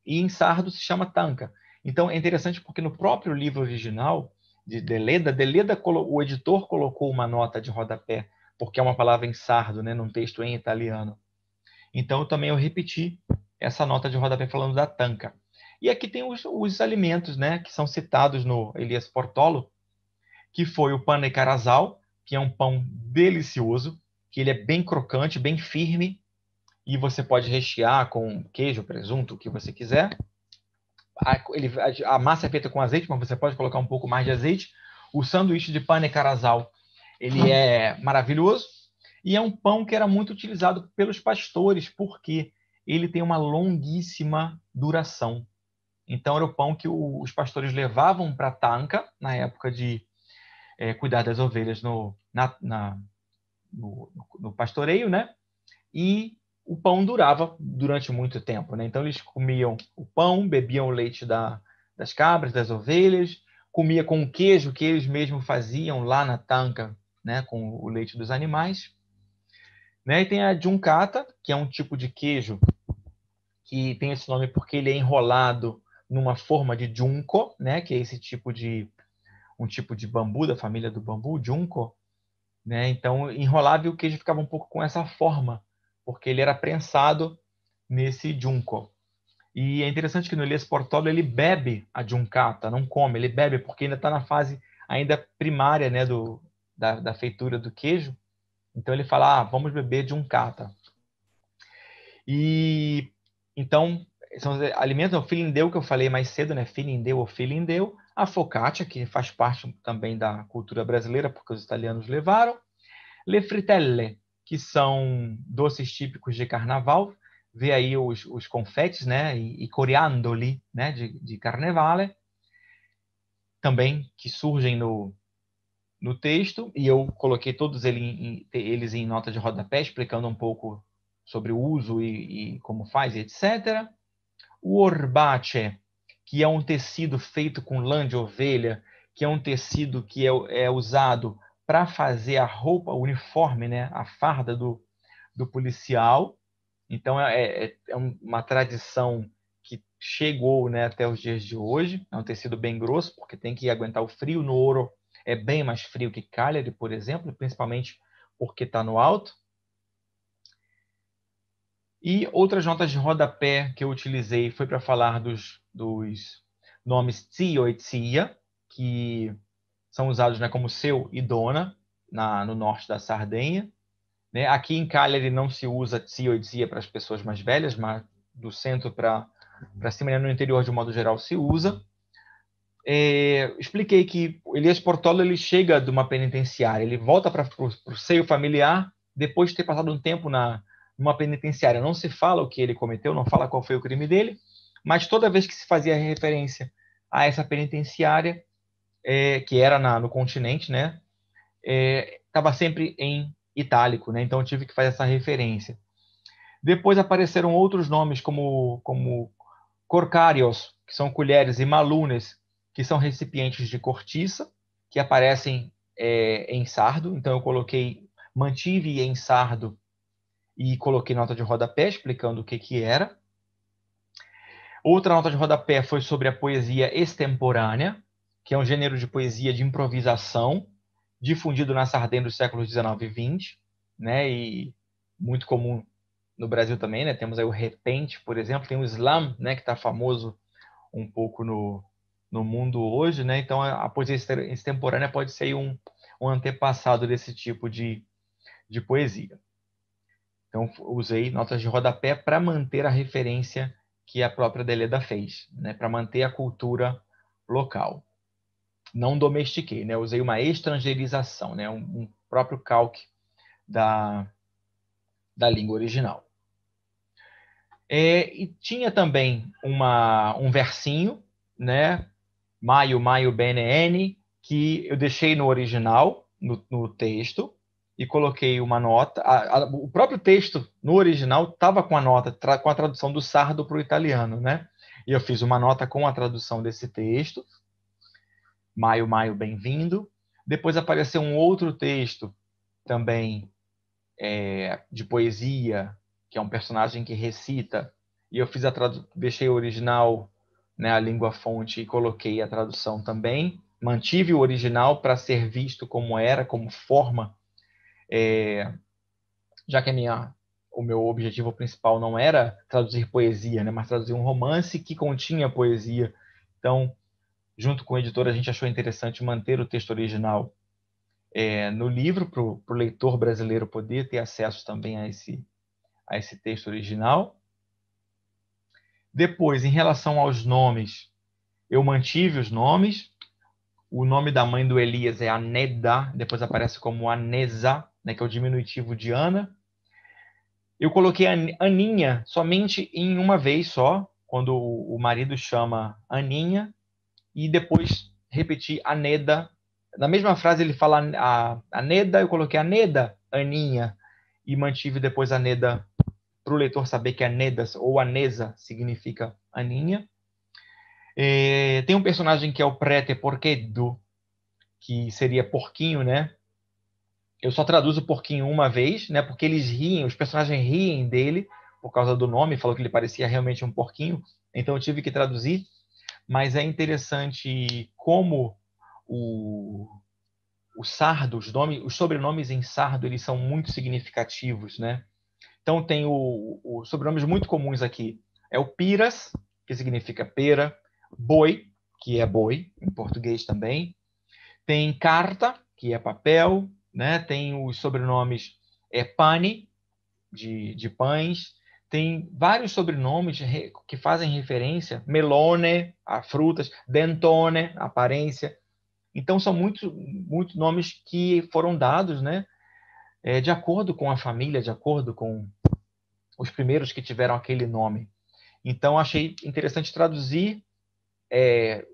E em sardo se chama tanca. Então é interessante porque no próprio livro original de Deleda, o editor colocou uma nota de rodapé, porque é uma palavra em sardo, né, num texto em italiano. Então também eu repeti essa nota de rodapé falando da tanca. E aqui tem os alimentos, né, que são citados no Elias Portolo, que foi o pane carazal, que é um pão delicioso, que ele é bem crocante, bem firme, e você pode rechear com queijo, presunto, o que você quiser. A massa é feita com azeite, mas você pode colocar um pouco mais de azeite. O sanduíche de pane carazal, ele é maravilhoso, e é um pão que era muito utilizado pelos pastores, porque ele tem uma longuíssima duração. Então, era o pão que os pastores levavam para Tanca, na época de cuidar das ovelhas no pastoreio, né? E o pão durava durante muito tempo, né? Então eles comiam o pão, bebiam o leite das cabras, das ovelhas, comia com o queijo que eles mesmos faziam lá na tanca, né? Com o leite dos animais, né? E tem a juncata, que é um tipo de queijo que tem esse nome porque ele é enrolado numa forma de junco, né? Que é um tipo de bambu da família do bambu, junco, né? Então enrolava e o queijo ficava um pouco com essa forma, porque ele era prensado nesse junco. E é interessante que no Elias Portolo ele bebe a juncata, não come, ele bebe porque ainda está na fase ainda primária, né, da feitura do queijo. Então ele fala, vamos beber de um cata. E então são os alimentos, o filindeu que eu falei mais cedo, né? Filindeu ou filindeu, a focaccia, que faz parte também da cultura brasileira, porque os italianos levaram, le fritelle, que são doces típicos de carnaval, vê aí os confetes, né? E coriandoli, né? De carnevale, também que surgem no texto, e eu coloquei todos eles em nota de rodapé, explicando um pouco sobre o uso e como faz, etc. O orbace, que é um tecido feito com lã de ovelha, que é um tecido que é usado para fazer a roupa, o uniforme, né? A farda do policial. Então, é uma tradição que chegou, né, até os dias de hoje. É um tecido bem grosso, porque tem que aguentar o frio. No Ouro é bem mais frio que Cagliari, por exemplo, principalmente porque está no alto. E outras notas de rodapé que eu utilizei foi para falar dos nomes zio e zia, que são usados, né, como seu e dona no norte da Sardenha. Né? Aqui em Cagliari não se usa zio e zia para as pessoas mais velhas, mas do centro para cima, né, no interior de um modo geral se usa. Expliquei que o Elias Portolo ele chega de uma penitenciária, ele volta para o seio familiar depois de ter passado um tempo numa penitenciária. Não se fala o que ele cometeu, não fala qual foi o crime dele, mas toda vez que se fazia referência a essa penitenciária, que era no continente, né, estava sempre em itálico, né, então eu tive que fazer essa referência. Depois apareceram outros nomes como corcários, que são colheres, e malunes, que são recipientes de cortiça, que aparecem em sardo. Então eu mantive em sardo e coloquei nota de rodapé explicando o que era. Outra nota de rodapé foi sobre a poesia extemporânea, que é um gênero de poesia de improvisação, difundido na Sardenha dos séculos XIX e XX, né? E muito comum no Brasil também, né? Temos aí o repente, por exemplo, tem o slam, né? Que está famoso um pouco no mundo hoje, né? Então a poesia extemporânea pode ser um antepassado desse tipo de poesia. Então usei notas de rodapé para manter a referência que a própria Deleda fez, né? Para manter a cultura local. Não domestiquei, né? Usei uma estrangeirização, né? Um próprio calque da língua original. E tinha também um versinho, né? Maio, Maio, BNN, que eu deixei no original, no texto, e coloquei uma nota. O próprio texto, no original, estava com a nota, com a tradução do sardo para o italiano, né? E eu fiz uma nota com a tradução desse texto. Maio, Maio, bem-vindo. Depois apareceu um outro texto também de poesia, que é um personagem que recita, e eu deixei o original, né, a língua fonte, e coloquei a tradução também. Mantive o original para ser visto como era, como forma, já que o meu objetivo principal não era traduzir poesia, né, mas traduzir um romance que continha poesia. Então, junto com o editor, a gente achou interessante manter o texto original no livro, para o leitor brasileiro poder ter acesso também a esse texto original. Depois, em relação aos nomes, eu mantive os nomes. O nome da mãe do Elias é Aneda, depois aparece como Anesa, né, que é o diminutivo de Ana. Eu coloquei Aninha somente em uma vez só, quando o marido chama Aninha, e depois repeti Aneda. Na mesma frase ele fala Aneda, eu coloquei Aneda, Aninha, e mantive depois Aneda para o leitor saber que Anedas ou Anesa significa Aninha. Tem um personagem que é o Prete Porquedo, que seria porquinho, né? Eu só traduzo porquinho uma vez, né? Porque eles riem, os personagens riem dele por causa do nome, falou que ele parecia realmente um porquinho, então eu tive que traduzir. Mas é interessante como o sardo, os sobrenomes em sardo, eles são muito significativos, né? Então tem os sobrenomes muito comuns aqui. É o Piras, que significa pera, Boi, que é boi, em português também. Tem Carta, que é papel, né? Tem os sobrenomes Pani, de pães. Tem vários sobrenomes que fazem referência. Melone, a frutas. Dentone, aparência. Então, são muitos nomes que foram dados, né, de acordo com a família, de acordo com os primeiros que tiveram aquele nome. Então, achei interessante traduzir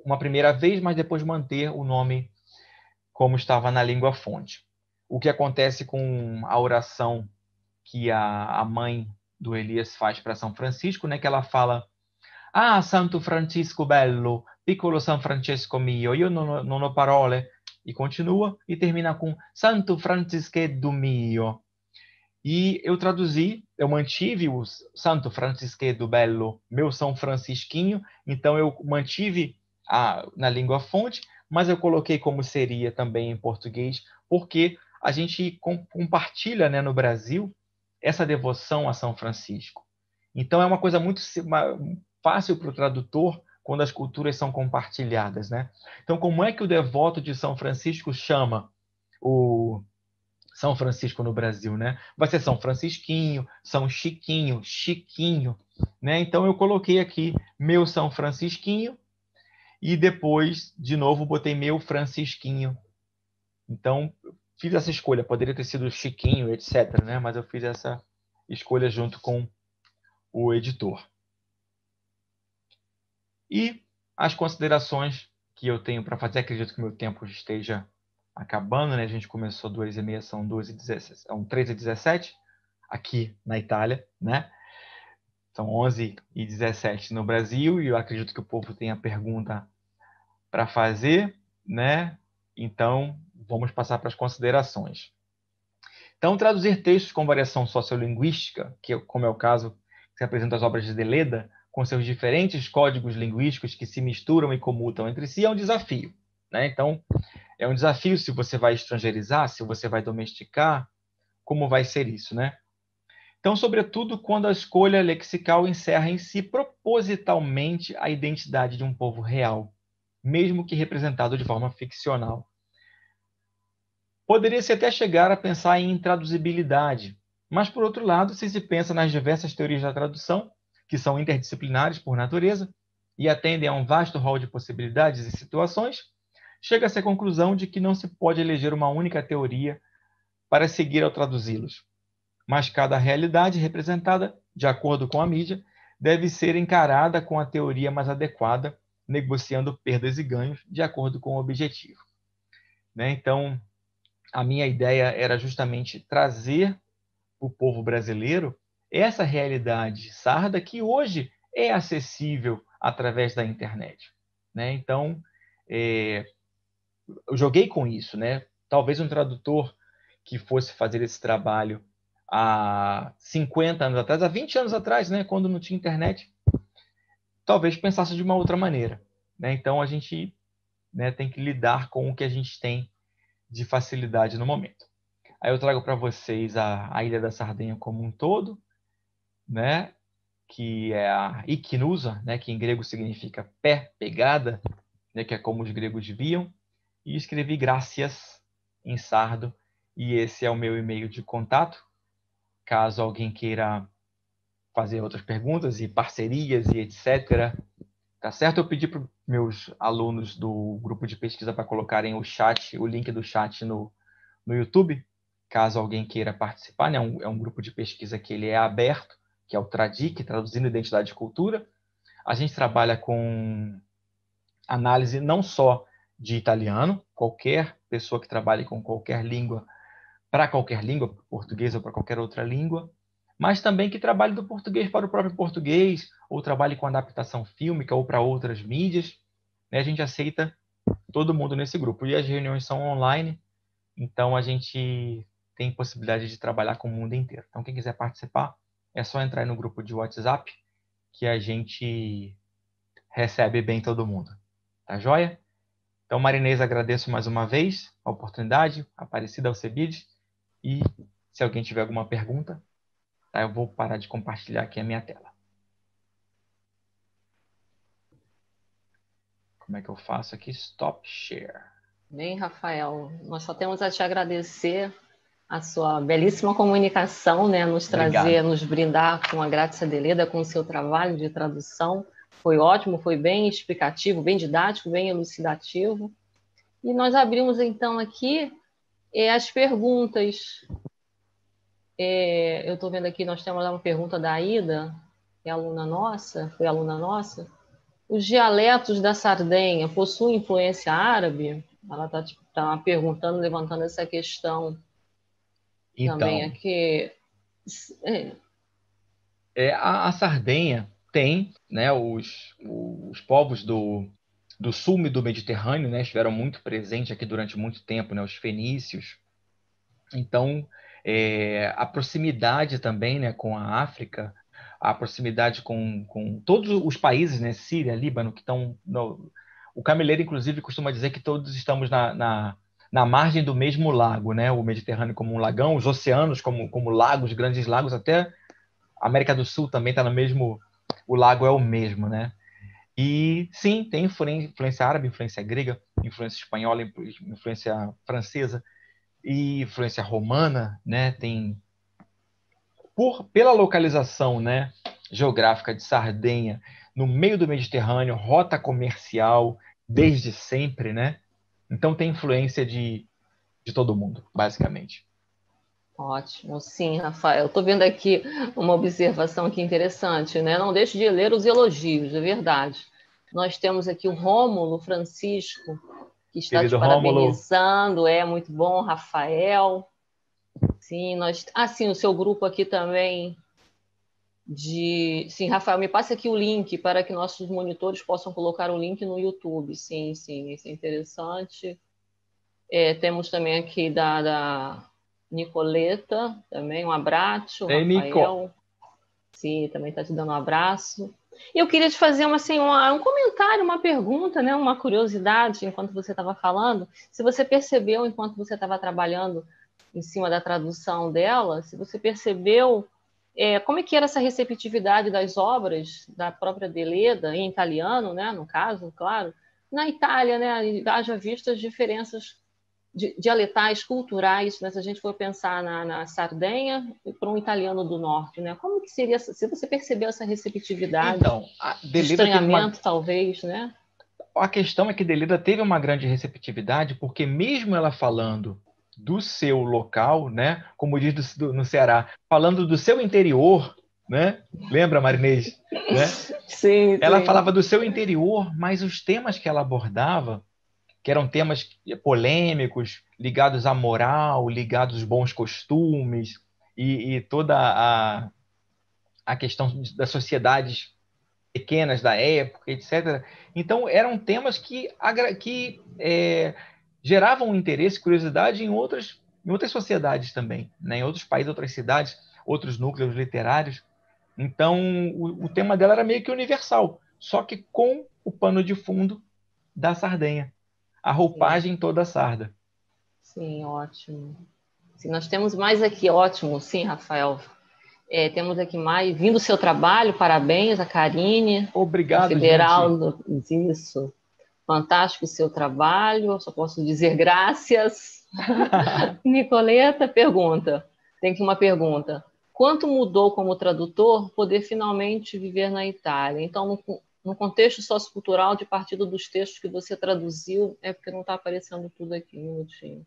uma primeira vez, mas depois manter o nome como estava na língua fonte. O que acontece com a oração que a mãe do Elias faz para São Francisco, né, que ela fala: Ah, Santo Francisco bello, piccolo San Francesco mio, io non ho parole. E continua e termina com Santo Francisquedo mio. E eu traduzi, eu mantive o Santo Francisquedo bello, meu São Francisquinho, então eu mantive na língua fonte, mas eu coloquei como seria também em português, porque a gente compartilha, né, no Brasil essa devoção a São Francisco. Então é uma coisa muito fácil para o tradutor quando as culturas são compartilhadas, né? Então, como é que o devoto de São Francisco chama o São Francisco no Brasil, né? Vai ser São Francisquinho, São Chiquinho, Chiquinho, né? Então eu coloquei aqui meu São Francisquinho e depois, de novo, botei meu Francisquinho. Então, fiz essa escolha. Poderia ter sido Chiquinho, etc., né? Mas eu fiz essa escolha junto com o editor. E as considerações que eu tenho para fazer, acredito que o meu tempo esteja acabando, né? A gente começou 2h30, são 2h17, são 3h17 aqui na Itália, né? São 11h17 no Brasil e eu acredito que o povo tenha pergunta para fazer, né? Então, vamos passar para as considerações. Então, traduzir textos com variação sociolinguística, como é o caso que se apresenta as obras de Deleda, com seus diferentes códigos linguísticos que se misturam e comutam entre si, é um desafio, né? Então, é um desafio se você vai estrangeirizar, se você vai domesticar, como vai ser isso, né? Então, sobretudo, quando a escolha lexical encerra em si propositalmente a identidade de um povo real, mesmo que representado de forma ficcional. Poderia-se até chegar a pensar em intraduzibilidade, mas, por outro lado, se pensa nas diversas teorias da tradução, que são interdisciplinares por natureza e atendem a um vasto rol de possibilidades e situações, chega-se à conclusão de que não se pode eleger uma única teoria para seguir ao traduzi-los, mas cada realidade representada, de acordo com a mídia, deve ser encarada com a teoria mais adequada, negociando perdas e ganhos de acordo com o objetivo. Né? Então, a minha ideia era justamente trazer para o povo brasileiro essa realidade sarda que hoje é acessível através da internet. Né? Então, eu joguei com isso. Né? Talvez um tradutor que fosse fazer esse trabalho há 50 anos atrás, há 20 anos atrás, né, quando não tinha internet, talvez pensasse de uma outra maneira. Né? Então, a gente, né, tem que lidar com o que a gente tem de facilidade no momento. Aí eu trago para vocês a Ilha da Sardenha como um todo, né, que é a Ikinusa, né, que em grego significa pé, pegada, né, que é como os gregos viam, e escrevi Gracias em sardo, e esse é o meu e-mail de contato, caso alguém queira fazer outras perguntas e parcerias e etc. Tá certo? Eu pedi para os meus alunos do grupo de pesquisa para colocarem o link do chat no YouTube, caso alguém queira participar, né? É um grupo de pesquisa que ele é aberto, que é o TRADIC, Traduzindo Identidade e Cultura. A gente trabalha com análise não só de italiano, qualquer pessoa que trabalhe com qualquer língua, para qualquer língua, português ou para qualquer outra língua, mas também que trabalhe do português para o próprio português, ou trabalhe com adaptação fílmica ou para outras mídias. Né? A gente aceita todo mundo nesse grupo. E as reuniões são online, então a gente tem possibilidade de trabalhar com o mundo inteiro. Então, quem quiser participar, é só entrar no grupo de WhatsApp, que a gente recebe bem todo mundo. Tá joia? Então, Marinês, agradeço mais uma vez a oportunidade, Aparecida Alcebides, e se alguém tiver alguma pergunta, tá, eu vou parar de compartilhar aqui a minha tela. Como é que eu faço aqui? Stop Share. Bem, Rafael, nós só temos a te agradecer a sua belíssima comunicação, né? Nos trazer, nos brindar com a Grácia Deleda, com o seu trabalho de tradução. Foi ótimo, foi bem explicativo, bem didático, bem elucidativo. E nós abrimos, então, aqui as perguntas. Eu estou vendo aqui, nós temos uma pergunta da Aida, que é aluna nossa, foi aluna nossa. Os dialetos da Sardenha possuem influência árabe? Ela está perguntando, levantando essa questão também aqui. A Sardenha tem, né, os povos do sul do Mediterrâneo, né, estiveram muito presentes aqui durante muito tempo, né, os fenícios. Então, a proximidade também, né, com a África, a proximidade com todos os países, né, Síria, Líbano, que estão... O Cameleiro, inclusive, costuma dizer que todos estamos na margem do mesmo lago, né, o Mediterrâneo como um lagão, os oceanos como lagos, grandes lagos, até a América do Sul também está no mesmo... O lago é o mesmo, né? E, sim, tem influência árabe, influência grega, influência espanhola, influência francesa, e influência romana, né? Tem pela localização, né, geográfica de Sardenha, no meio do Mediterrâneo, rota comercial desde sempre, né? Então tem influência de todo mundo, basicamente. Ótimo, sim, Rafael. Estou vendo aqui uma observação aqui interessante, né? Não deixe de ler os elogios, é verdade. Nós temos aqui o Rômulo Francisco, que está Querido te parabenizando, é muito bom, Rafael. Sim, sim, o seu grupo aqui também Sim, Rafael, me passe aqui o link para que nossos monitores possam colocar o link no YouTube. Sim, isso é interessante. Temos também aqui da Nicoleta, também um abraço, Rafael. Sim, também está te dando um abraço. E eu queria te fazer um comentário, uma pergunta, né, uma curiosidade, enquanto você estava falando. Se você percebeu, enquanto você estava trabalhando em cima da tradução dela, se você percebeu como é que era essa receptividade das obras da própria Deleda, em italiano, né, no caso, claro, na Itália, né, haja visto as diferenças dialetais, culturais, né, se a gente for pensar na Sardenha para um italiano do norte, né? Como que seria, se você percebeu essa receptividade, então, a Deleda de estranhamento, talvez, né? A questão é que Deleda teve uma grande receptividade, porque mesmo ela falando do seu local, né, como diz no Ceará, falando do seu interior, né? Lembra, Marinês? Né? Sim. Ela falava do seu interior, mas os temas que ela abordava, que eram temas polêmicos, ligados à moral, ligados aos bons costumes e toda a questão das sociedades pequenas da época, etc. Então, eram temas que geravam interesse, curiosidade em outras sociedades também, né? Em outros países, outras cidades, outros núcleos literários. Então, o tema dela era meio que universal, só que com o pano de fundo da Sardenha. A roupagem toda sarda. Sim, ótimo. Sim, nós temos mais aqui, ótimo, sim, Rafael. Temos aqui mais, vindo o seu trabalho, parabéns a Karine. Obrigado, Federal, gente. Isso. Fantástico o seu trabalho, só posso dizer graças. Nicoleta pergunta, tem aqui uma pergunta. Quanto mudou como tradutor poder finalmente viver na Itália? Então, no contexto sociocultural de partido dos textos que você traduziu, porque não está aparecendo tudo aqui, um minutinho.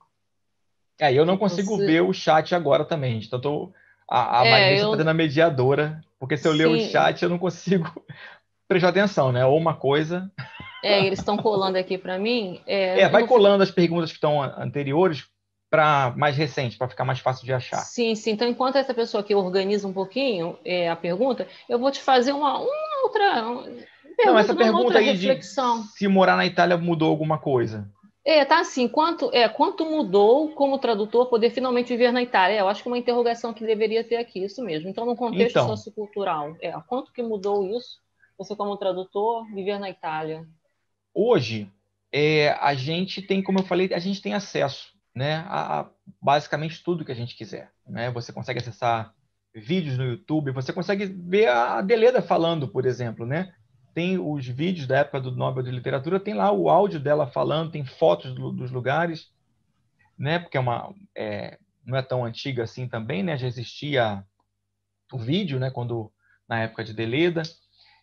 Eu não consigo ver o chat agora também, gente. Então, a Marinês está fazendo a mediadora, porque se eu ler o chat, eu não consigo prestar atenção, né? Ou uma coisa... eles estão colando aqui para mim. Vai colando as perguntas que estão anteriores para mais recentes, para ficar mais fácil de achar. Sim. Então, enquanto essa pessoa aqui organiza um pouquinho a pergunta, eu vou te fazer uma outra pergunta. Não, essa pergunta aí reflexão. De se morar na Itália mudou alguma coisa. Tá assim, quanto mudou como tradutor poder finalmente viver na Itália? Eu acho que é uma interrogação que deveria ter aqui, isso mesmo. Então, no contexto sociocultural, quanto que mudou isso, você como tradutor, viver na Itália? Hoje, a gente tem, como eu falei, a gente tem acesso, né, a basicamente tudo que a gente quiser, né? Você consegue acessar vídeos no YouTube, você consegue ver a Deleda falando, por exemplo, né? Tem os vídeos da época do Nobel de Literatura, tem lá o áudio dela falando, tem fotos dos lugares, né? Porque não é tão antiga assim também, né? Já existia o vídeo, né? Na época de Deleda.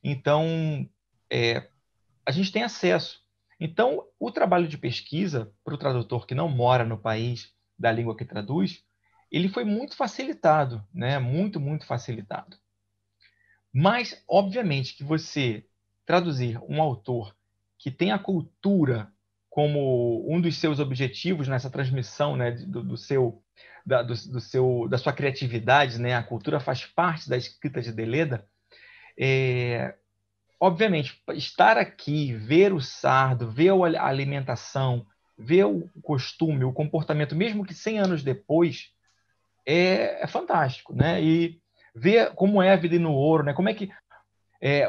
Então, a gente tem acesso. Então, o trabalho de pesquisa para o tradutor que não mora no país da língua que traduz, ele foi muito facilitado, né? Muito, muito facilitado. Mas, obviamente, que você traduzir um autor que tem a cultura como um dos seus objetivos nessa transmissão, né, da sua criatividade, né? A cultura faz parte da escrita de Deleda. Obviamente, estar aqui, ver o sardo, ver a alimentação, ver o costume, o comportamento, mesmo que 100 anos depois, é fantástico, né? E ver como é a vida no ouro, né? Como é que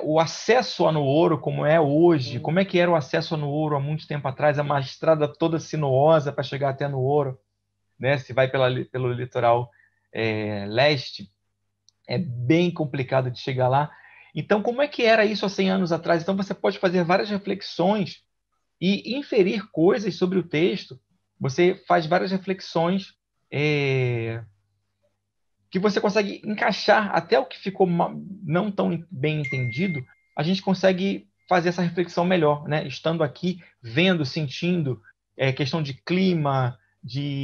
o acesso a no ouro, como é hoje, como é que era o acesso a no ouro há muito tempo atrás, uma estrada toda sinuosa para chegar até no ouro, né? Se vai pelo litoral leste, é bem complicado de chegar lá. Então, como é que era isso há 100 anos atrás? Então, você pode fazer várias reflexões e inferir coisas sobre o texto. Você faz várias reflexões que você consegue encaixar até o que ficou não tão bem entendido, a gente consegue fazer essa reflexão melhor, né? Estando aqui, vendo, sentindo, questão de clima,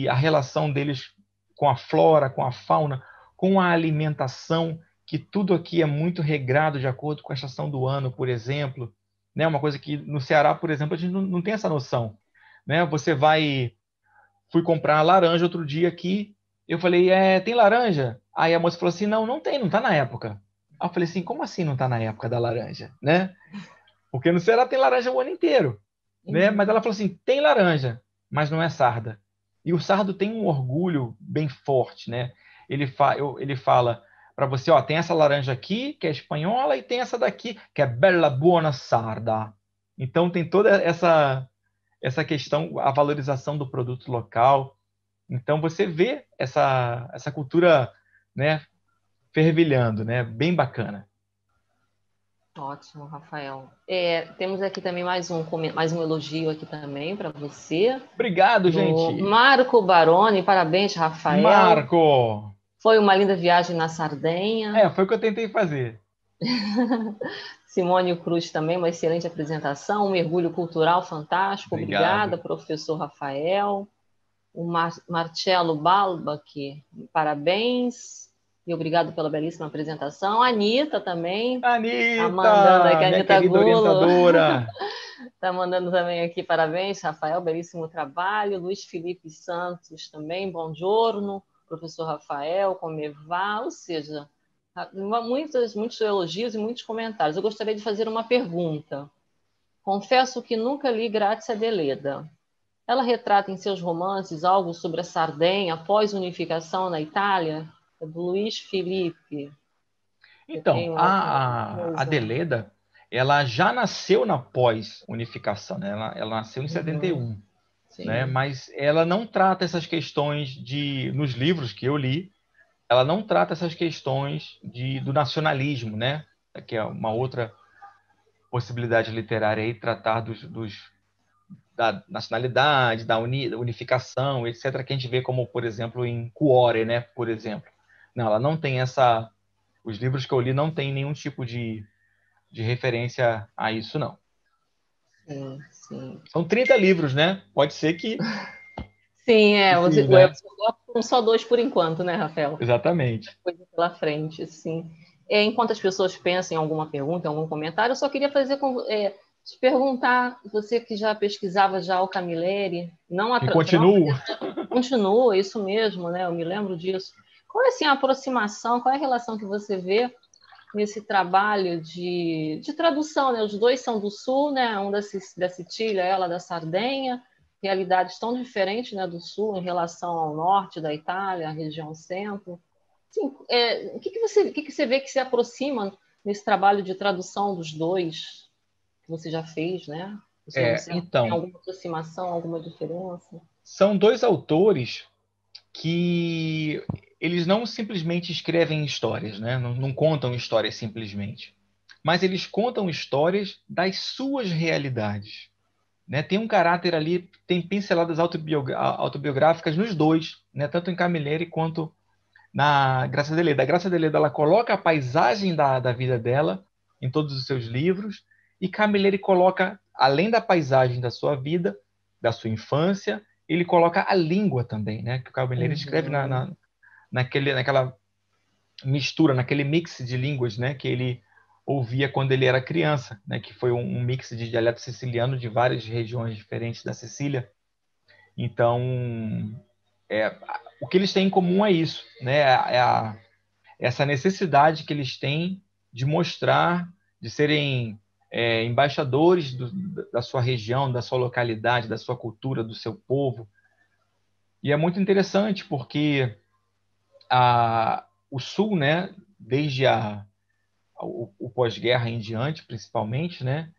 a relação deles com a flora, com a fauna, com a alimentação, que tudo aqui é muito regrado de acordo com a estação do ano, por exemplo. Né? Uma coisa que no Ceará, por exemplo, a gente não tem essa noção. Né? Fui comprar laranja outro dia aqui, eu falei, tem laranja? Aí a moça falou assim, não tem, não tá na época. Aí eu falei assim, como assim não tá na época da laranja, né? Porque no Ceará tem laranja o ano inteiro, né? Mas ela falou assim, tem laranja, mas não é sarda. E o sardo tem um orgulho bem forte, né? Ele fala para você, ó, tem essa laranja aqui, que é espanhola, e tem essa daqui, que é bella buona sarda. Então tem toda essa questão, a valorização do produto local. Então você vê essa cultura, né, fervilhando, né? Bem bacana. Ótimo, Rafael. Temos aqui também mais um elogio aqui também para você. Obrigado, gente. Marco Baroni, parabéns, Rafael. Marco! Foi uma linda viagem na Sardenha. Foi o que eu tentei fazer. Simone Cruz também, uma excelente apresentação, um mergulho cultural fantástico. Obrigada, professor Rafael. O Marcelo Balbach, parabéns. E obrigado pela belíssima apresentação. A Anitta também. Anitta! Tá mandando aqui, a Anitta Gulo. Orientadora. Tá mandando também aqui, parabéns, Rafael, belíssimo trabalho. Luiz Felipe Santos também, bom giorno. Professor Rafael, como va? Ou seja, muitos elogios e muitos comentários. Eu gostaria de fazer uma pergunta. Confesso que nunca li Grazia Deledda. Ela retrata em seus romances algo sobre a Sardenha após unificação na Itália? É do Luiz Felipe. Então, a Deleda, ela já nasceu na pós-unificação, né? Ela nasceu em 71, né? Mas ela não trata essas questões nos livros que eu li, ela não trata essas questões do nacionalismo, né? Que é uma outra possibilidade literária aí, tratar da nacionalidade, da unificação, etc., que a gente vê como, por exemplo, em Cuore, né? Por exemplo. Não, ela não tem os livros que eu li não tem nenhum tipo de referência a isso, não. Sim. São 30 livros, né? Pode ser que... Sim, só 2 por enquanto, né, Rafael? Exatamente. Coisa pela frente, sim. Enquanto as pessoas pensam em alguma pergunta, em algum comentário, eu só queria te perguntar, você que já pesquisava já o Camilleri, continua, isso mesmo, né? Eu me lembro disso. Qual é assim, a aproximação, qual é a relação que você vê nesse trabalho de tradução, né? Os dois são do Sul, né? Um da Sicília, ela da Sardenha, realidades tão diferentes, né, do Sul em relação ao norte da Itália, a região centro. Sim, o que você vê que se aproxima nesse trabalho de tradução dos dois que você já fez, né? Tem alguma aproximação, alguma diferença? São dois autores que eles não simplesmente escrevem histórias, né? Não contam histórias simplesmente, mas eles contam histórias das suas realidades. né? Tem um caráter ali, tem pinceladas autobiográficas nos dois, né? Tanto em Camilleri quanto na Graça de Leda. A Graça de Leda, ela coloca a paisagem da vida dela em todos os seus livros, e Camilleri coloca, além da paisagem da sua vida, da sua infância, ele coloca a língua também, né? Que o Camilleri escreve naquela mistura, naquele mix de línguas, né? Que ele ouvia quando ele era criança, né? Que foi um mix de dialeto siciliano de várias regiões diferentes da Sicília. Então, o que eles têm em comum é isso, né? Essa necessidade que eles têm de mostrar, de serem embaixadores da sua região, da sua localidade, da sua cultura, do seu povo. E é muito interessante porque o Sul, né, desde o pós-guerra em diante, principalmente, né,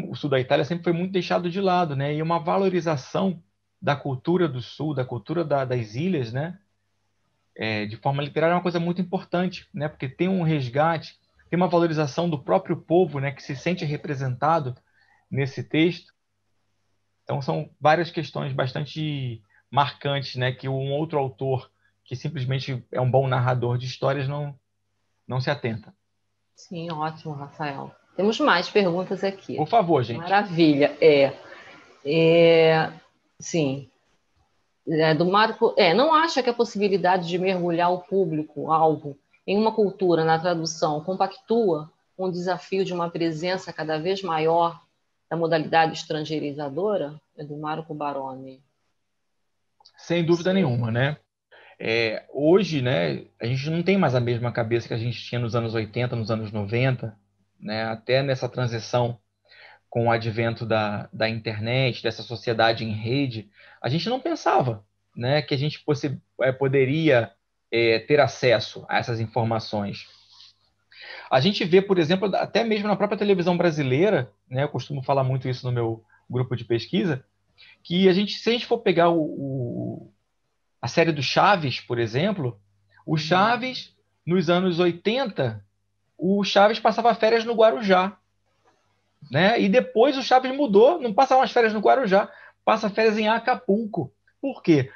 o Sul da Itália sempre foi muito deixado de lado, né, e uma valorização da cultura do Sul, da cultura das ilhas, né, de forma literária é uma coisa muito importante, né, porque tem um resgate, tem uma valorização do próprio povo, né, que se sente representado nesse texto. Então são várias questões bastante marcantes, né, que um outro autor que simplesmente é um bom narrador de histórias não se atenta. Sim, ótimo, Rafael. Temos mais perguntas aqui. Por favor, gente. Maravilha. Sim. Do Marco. Não acha que a possibilidade de mergulhar o público-alvo em uma cultura na tradução compactua com o desafio de uma presença cada vez maior da modalidade estrangeirizadora? É do Marco Baroni. Sem dúvida nenhuma, né? Hoje, né, a gente não tem mais a mesma cabeça que a gente tinha nos anos 80, nos anos 90, né? Até nessa transição com o advento da internet, dessa sociedade em rede, a gente não pensava, né, que a gente poderia ter acesso a essas informações. A gente vê, por exemplo, até mesmo na própria televisão brasileira, né, eu costumo falar muito isso no meu grupo de pesquisa, que se a gente for pegar a série do Chaves, por exemplo, o Chaves, nos anos 80, o Chaves passava férias no Guarujá, né? E depois o Chaves mudou, não passa mais férias no Guarujá, passa férias em Acapulco. Por quê?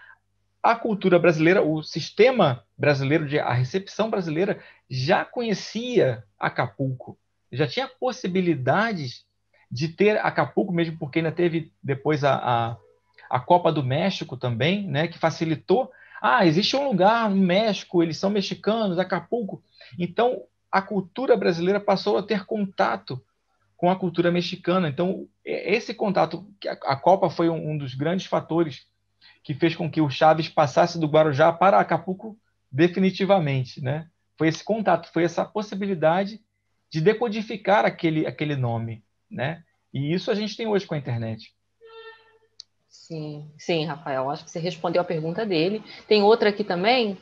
A cultura brasileira, o sistema brasileiro, a recepção brasileira já conhecia Acapulco, já tinha possibilidades de ter Acapulco, mesmo porque ainda teve depois a Copa do México também, né, que facilitou. Existe um lugar no México, eles são mexicanos, Acapulco. Então, a cultura brasileira passou a ter contato com a cultura mexicana. Então, esse contato, a Copa foi um dos grandes fatores que fez com que o Chaves passasse do Guarujá para Acapulco definitivamente, né? Foi esse contato, foi essa possibilidade de decodificar aquele nome, né? E isso a gente tem hoje com a internet. Sim, sim, Rafael, acho que você respondeu a pergunta dele. Tem outra aqui também.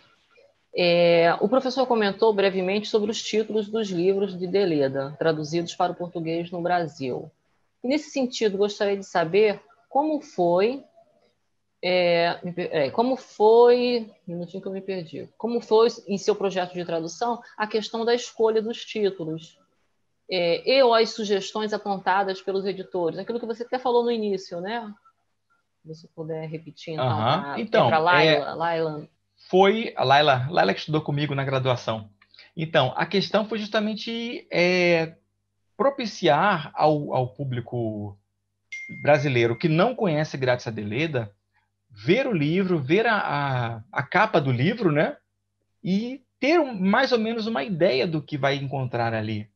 O professor comentou brevemente sobre os títulos dos livros de Deleda, traduzidos para o português no Brasil. E nesse sentido, gostaria de saber como foi... um minutinho que eu me perdi. Como foi, em seu projeto de tradução, a questão da escolha dos títulos ou as sugestões apontadas pelos editores? Aquilo que você até falou no início, né? Se você puder repetir, então, para Laila. Foi a Laila que estudou comigo na graduação. Então, a questão foi justamente propiciar ao público brasileiro que não conhece Grazia Deledda ver o livro, ver a capa do livro, né? E ter mais ou menos uma ideia do que vai encontrar ali.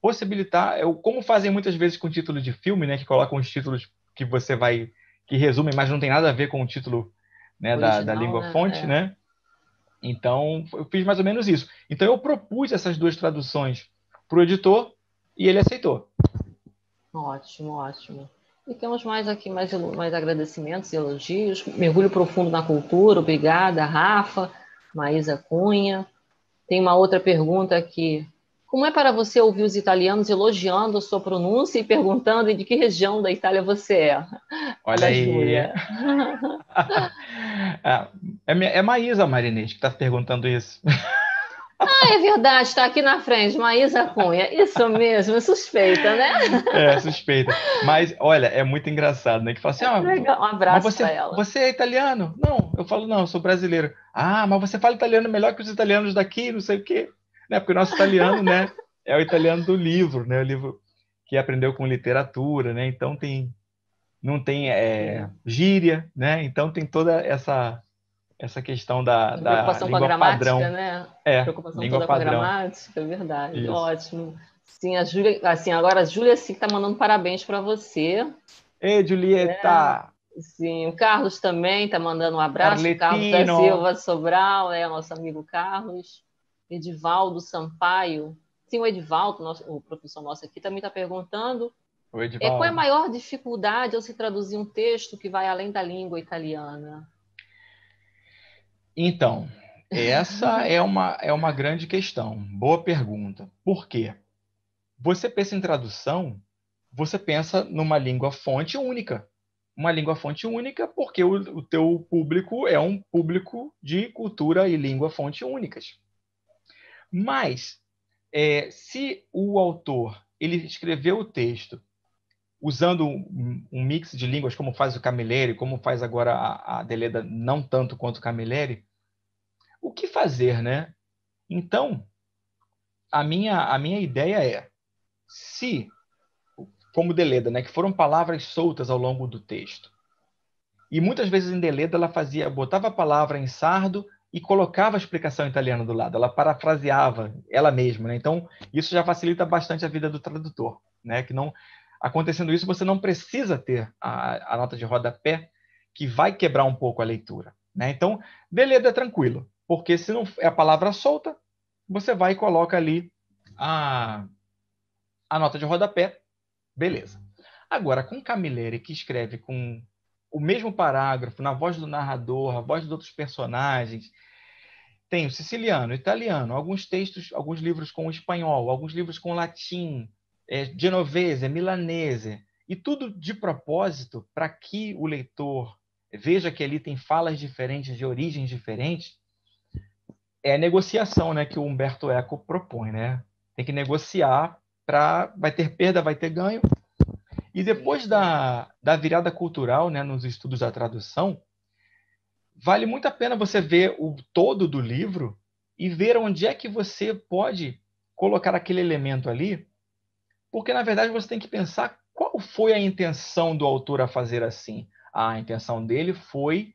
Possibilitar, como fazem muitas vezes com título de filme, né? Que colocam os títulos que resumem, mas não tem nada a ver com o título, né, original, da língua fonte, né? Então, eu fiz mais ou menos isso. Então, eu propus essas duas traduções para o editor e ele aceitou. Ótimo, ótimo. E temos mais agradecimentos e elogios. Mergulho profundo na cultura. Obrigada, Rafa, Maísa Cunha. Tem uma outra pergunta aqui. Como é para você ouvir os italianos elogiando a sua pronúncia e perguntando de que região da Itália você é? Olha aí. Júlia. É Maísa Marinete que está perguntando isso. Ah, é verdade, está aqui na frente, Maísa Cunha. Isso mesmo, suspeita, né? É, suspeita. Mas, olha, é muito engraçado, né? Que fala assim, Legal, um mas abraço para ela. você é italiano? Não, eu falo, não, eu sou brasileiro. Ah, mas você fala italiano melhor que os italianos daqui, não sei o quê. Né? Porque o nosso italiano, né, é o italiano do livro, né? O livro que aprendeu com literatura, né? Então não tem Sim. gíria, né? Então tem toda essa questão da Preocupação com a língua gramática, padrão. né? É, Preocupação língua toda com a padrão. gramática, é verdade. Isso. Ótimo. Sim, a Júlia, assim, agora a Júlia sim está mandando parabéns para você. Ei, Julieta! Sim, o Carlos também está mandando um abraço. O Carlos da Carletino! Silva Sobral, nosso amigo Carlos. Edivaldo Sampaio. Sim, o Edivaldo, o professor nosso aqui, também está perguntando O qual é a Edivaldo. maior dificuldade ao se traduzir um texto que vai além da língua italiana? Então, essa é uma grande questão. Boa pergunta. Por quê? Você pensa em tradução, você pensa numa língua fonte única. Uma língua fonte única porque o teu público é um público de cultura e língua fonte únicas. Mas, se o autor ele escreveu o texto usando um mix de línguas, como faz o Camilleri, como faz agora a Deleda, não tanto quanto o Camilleri, o que fazer, né? Então, a minha ideia é, se, como Deleda, né, que foram palavras soltas ao longo do texto, e muitas vezes em Deleda ela botava a palavra em sardo e colocava a explicação italiana do lado, ela parafraseava ela mesma, né? Então, isso já facilita bastante a vida do tradutor, né? Que não acontecendo isso, você não precisa ter a nota de rodapé que vai quebrar um pouco a leitura, né? Então, Deleda é tranquilo, porque se não é a palavra solta, você vai e coloca ali a, a nota de rodapé, beleza. Agora, com Camilleri, que escreve com o mesmo parágrafo, na voz do narrador, a voz dos outros personagens, tem o siciliano, o italiano, alguns textos, alguns livros com espanhol, alguns livros com latim, genovese, milanese, e tudo de propósito para que o leitor veja que ali tem falas diferentes, de origens diferentes. É a negociação, né, que o Humberto Eco propõe, né? Tem que negociar vai ter perda, vai ter ganho. E depois da virada cultural, né, nos estudos da tradução, vale muito a pena você ver o todo do livro e ver onde é que você pode colocar aquele elemento ali, porque, na verdade, você tem que pensar qual foi a intenção do autor a fazer assim. A intenção dele foi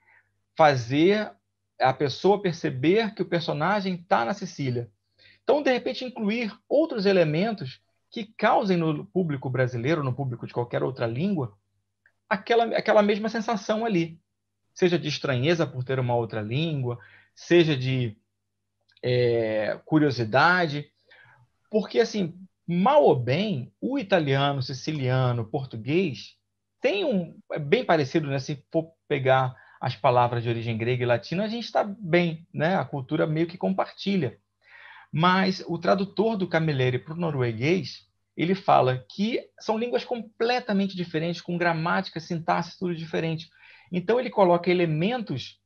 fazer a pessoa perceber que o personagem está na Sicília. Então, de repente, incluir outros elementos que causem no público brasileiro, no público de qualquer outra língua, aquela mesma sensação ali. Seja de estranheza por ter uma outra língua, seja de curiosidade. Porque, assim, mal ou bem, o italiano, o siciliano, o português é bem parecido, né? Se for pegar as palavras de origem grega e latina, a gente está bem, né? A cultura meio que compartilha. Mas o tradutor do Camilleri para o norueguês, ele fala que são línguas completamente diferentes, com gramática, sintaxe, tudo diferente. Então ele coloca elementos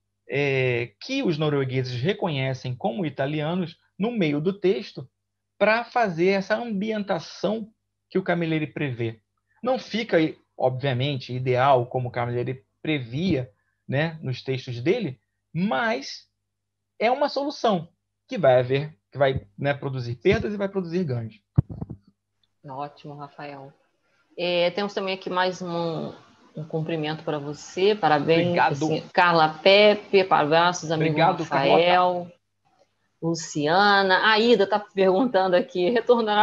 que os noruegueses reconhecem como italianos no meio do texto para fazer essa ambientação que o Camilleri prevê. Não fica, obviamente, ideal como o Camilleri previa, né, nos textos dele, mas é uma solução que vai, né, produzir perdas e vai produzir ganhos. Ótimo, Rafael. Temos também aqui mais um cumprimento para você. Parabéns. Obrigado. Assim, Carla Pepe, abraços, amigo Obrigado, Rafael. Carlota. Luciana. A Ida está perguntando aqui,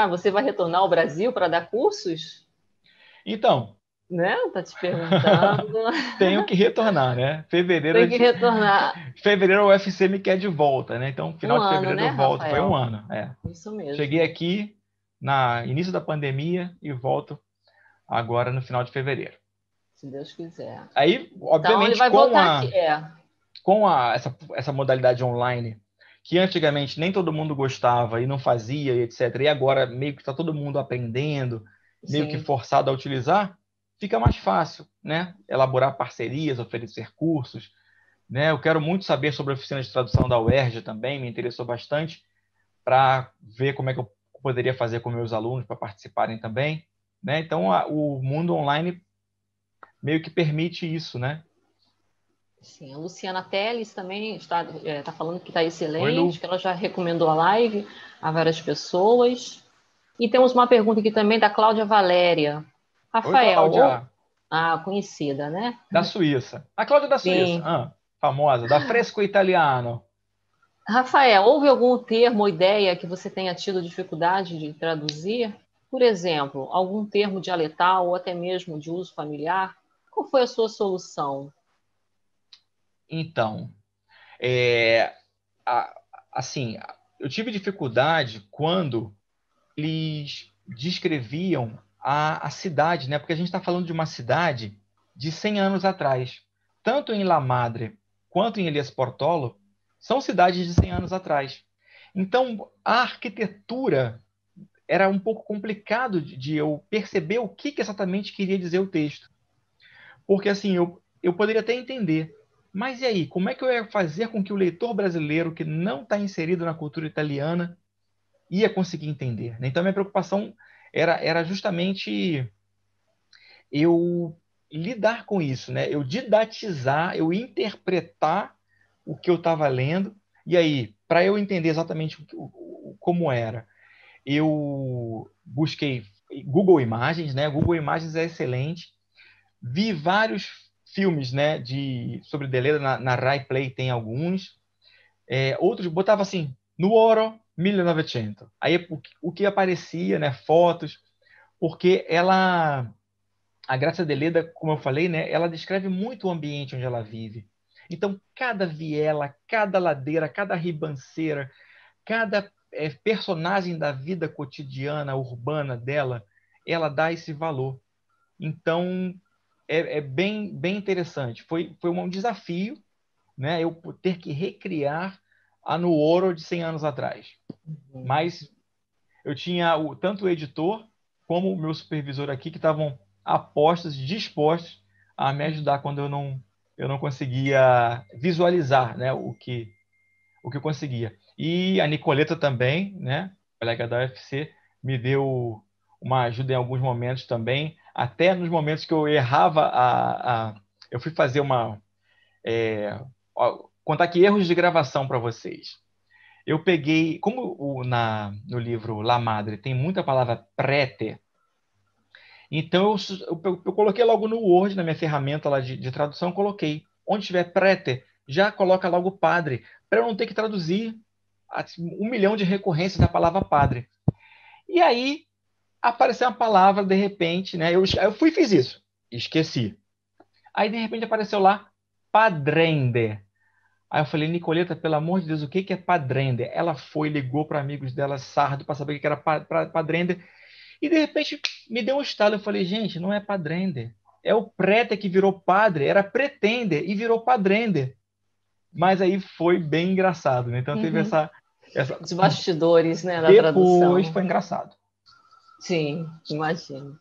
você vai retornar ao Brasil para dar cursos? Então, né? Tá te perguntando. Tenho que retornar, né? Tem que retornar. Fevereiro o UFC me quer de volta, né? Então, final de ano, fevereiro né, eu volto. Rafael? Foi um ano, Isso mesmo. Cheguei aqui no início da pandemia e volto agora no final de fevereiro. Se Deus quiser. Aí, obviamente, então, ele vai voltar aqui. Com essa modalidade online, que antigamente nem todo mundo gostava e não fazia, e etc. E agora meio que está todo mundo aprendendo, meio Sim. que forçado a utilizar, fica mais fácil, né? Elaborar parcerias, oferecer cursos, né? Eu quero muito saber sobre a oficina de tradução da UERJ também, me interessou bastante, para ver como é que eu poderia fazer com meus alunos para participarem também, né? Então, o mundo online meio que permite isso, né? Sim, a Luciana Teles também tá falando que está Oi, Lu. excelente, que ela já recomendou a live a várias pessoas. E temos uma pergunta aqui também da Cláudia Valéria. Oi, Rafael, Cláudia, conhecida, né? da Suíça. A Cláudia da Suíça, Sim. famosa, da Fresco Italiano. Rafael, houve algum termo ou ideia que você tenha tido dificuldade de traduzir? Por exemplo, algum termo dialetal ou até mesmo de uso familiar? Qual foi a sua solução? Então, a- assim, eu tive dificuldade quando eles descreviam a cidade, né? Porque a gente está falando de uma cidade de 100 anos atrás. Tanto em La Madre quanto em Elias Portolo são cidades de 100 anos atrás. Então, a arquitetura era um pouco complicado de eu perceber o que exatamente queria dizer o texto. Porque, assim, eu poderia até entender. Mas e aí, como é que eu ia fazer com que o leitor brasileiro que não está inserido na cultura italiana ia conseguir entender, né? Então, minha preocupação era justamente eu lidar com isso, né? Eu didatizar, eu interpretar o que eu estava lendo, e aí, para eu entender exatamente como era, eu busquei Google Imagens, né? Google Imagens é excelente. Vi vários filmes, né, sobre Deleuze, na Rai Play tem alguns. Outros botava assim, no Oro 1900. Aí o que aparecia, né, fotos, porque a Graça Deleda, como eu falei, né, ela descreve muito o ambiente onde ela vive. Então, cada viela, cada ladeira, cada ribanceira, cada personagem da vida cotidiana, urbana dela, ela dá esse valor. Então, é bem interessante. Foi um desafio, né, eu ter que recriar a Nuoro de 100 anos atrás. Mas eu tinha tanto o editor como o meu supervisor aqui que estavam apostos, dispostos a me ajudar quando eu não conseguia visualizar, né, o que eu conseguia. E a Nicoleta também, né, colega da UFC, me deu uma ajuda em alguns momentos também, até nos momentos que eu errava eu fui fazer contar aqui erros de gravação para vocês. Eu peguei, como no livro La Madre tem muita palavra prete, então eu coloquei logo no Word, na minha ferramenta lá de tradução, coloquei. Onde tiver prete, já coloca logo padre, para eu não ter que traduzir 1 milhão de recorrências da palavra padre. E aí apareceu uma palavra, de repente, né? Eu fui e fiz isso. Esqueci. Aí, de repente, apareceu lá padrende. Aí eu falei, Nicoleta, pelo amor de Deus, o que é padrende? Ela foi, ligou para amigos dela, sardo, para saber o que era padrende. E de repente me deu um estalo. Eu falei, gente, não é padrende. É o prete que virou padre. Era pretende e virou padrende. Mas aí foi bem engraçado, né? Então teve essa... Os bastidores, né, da Depois tradução. foi engraçado. Sim, imagino.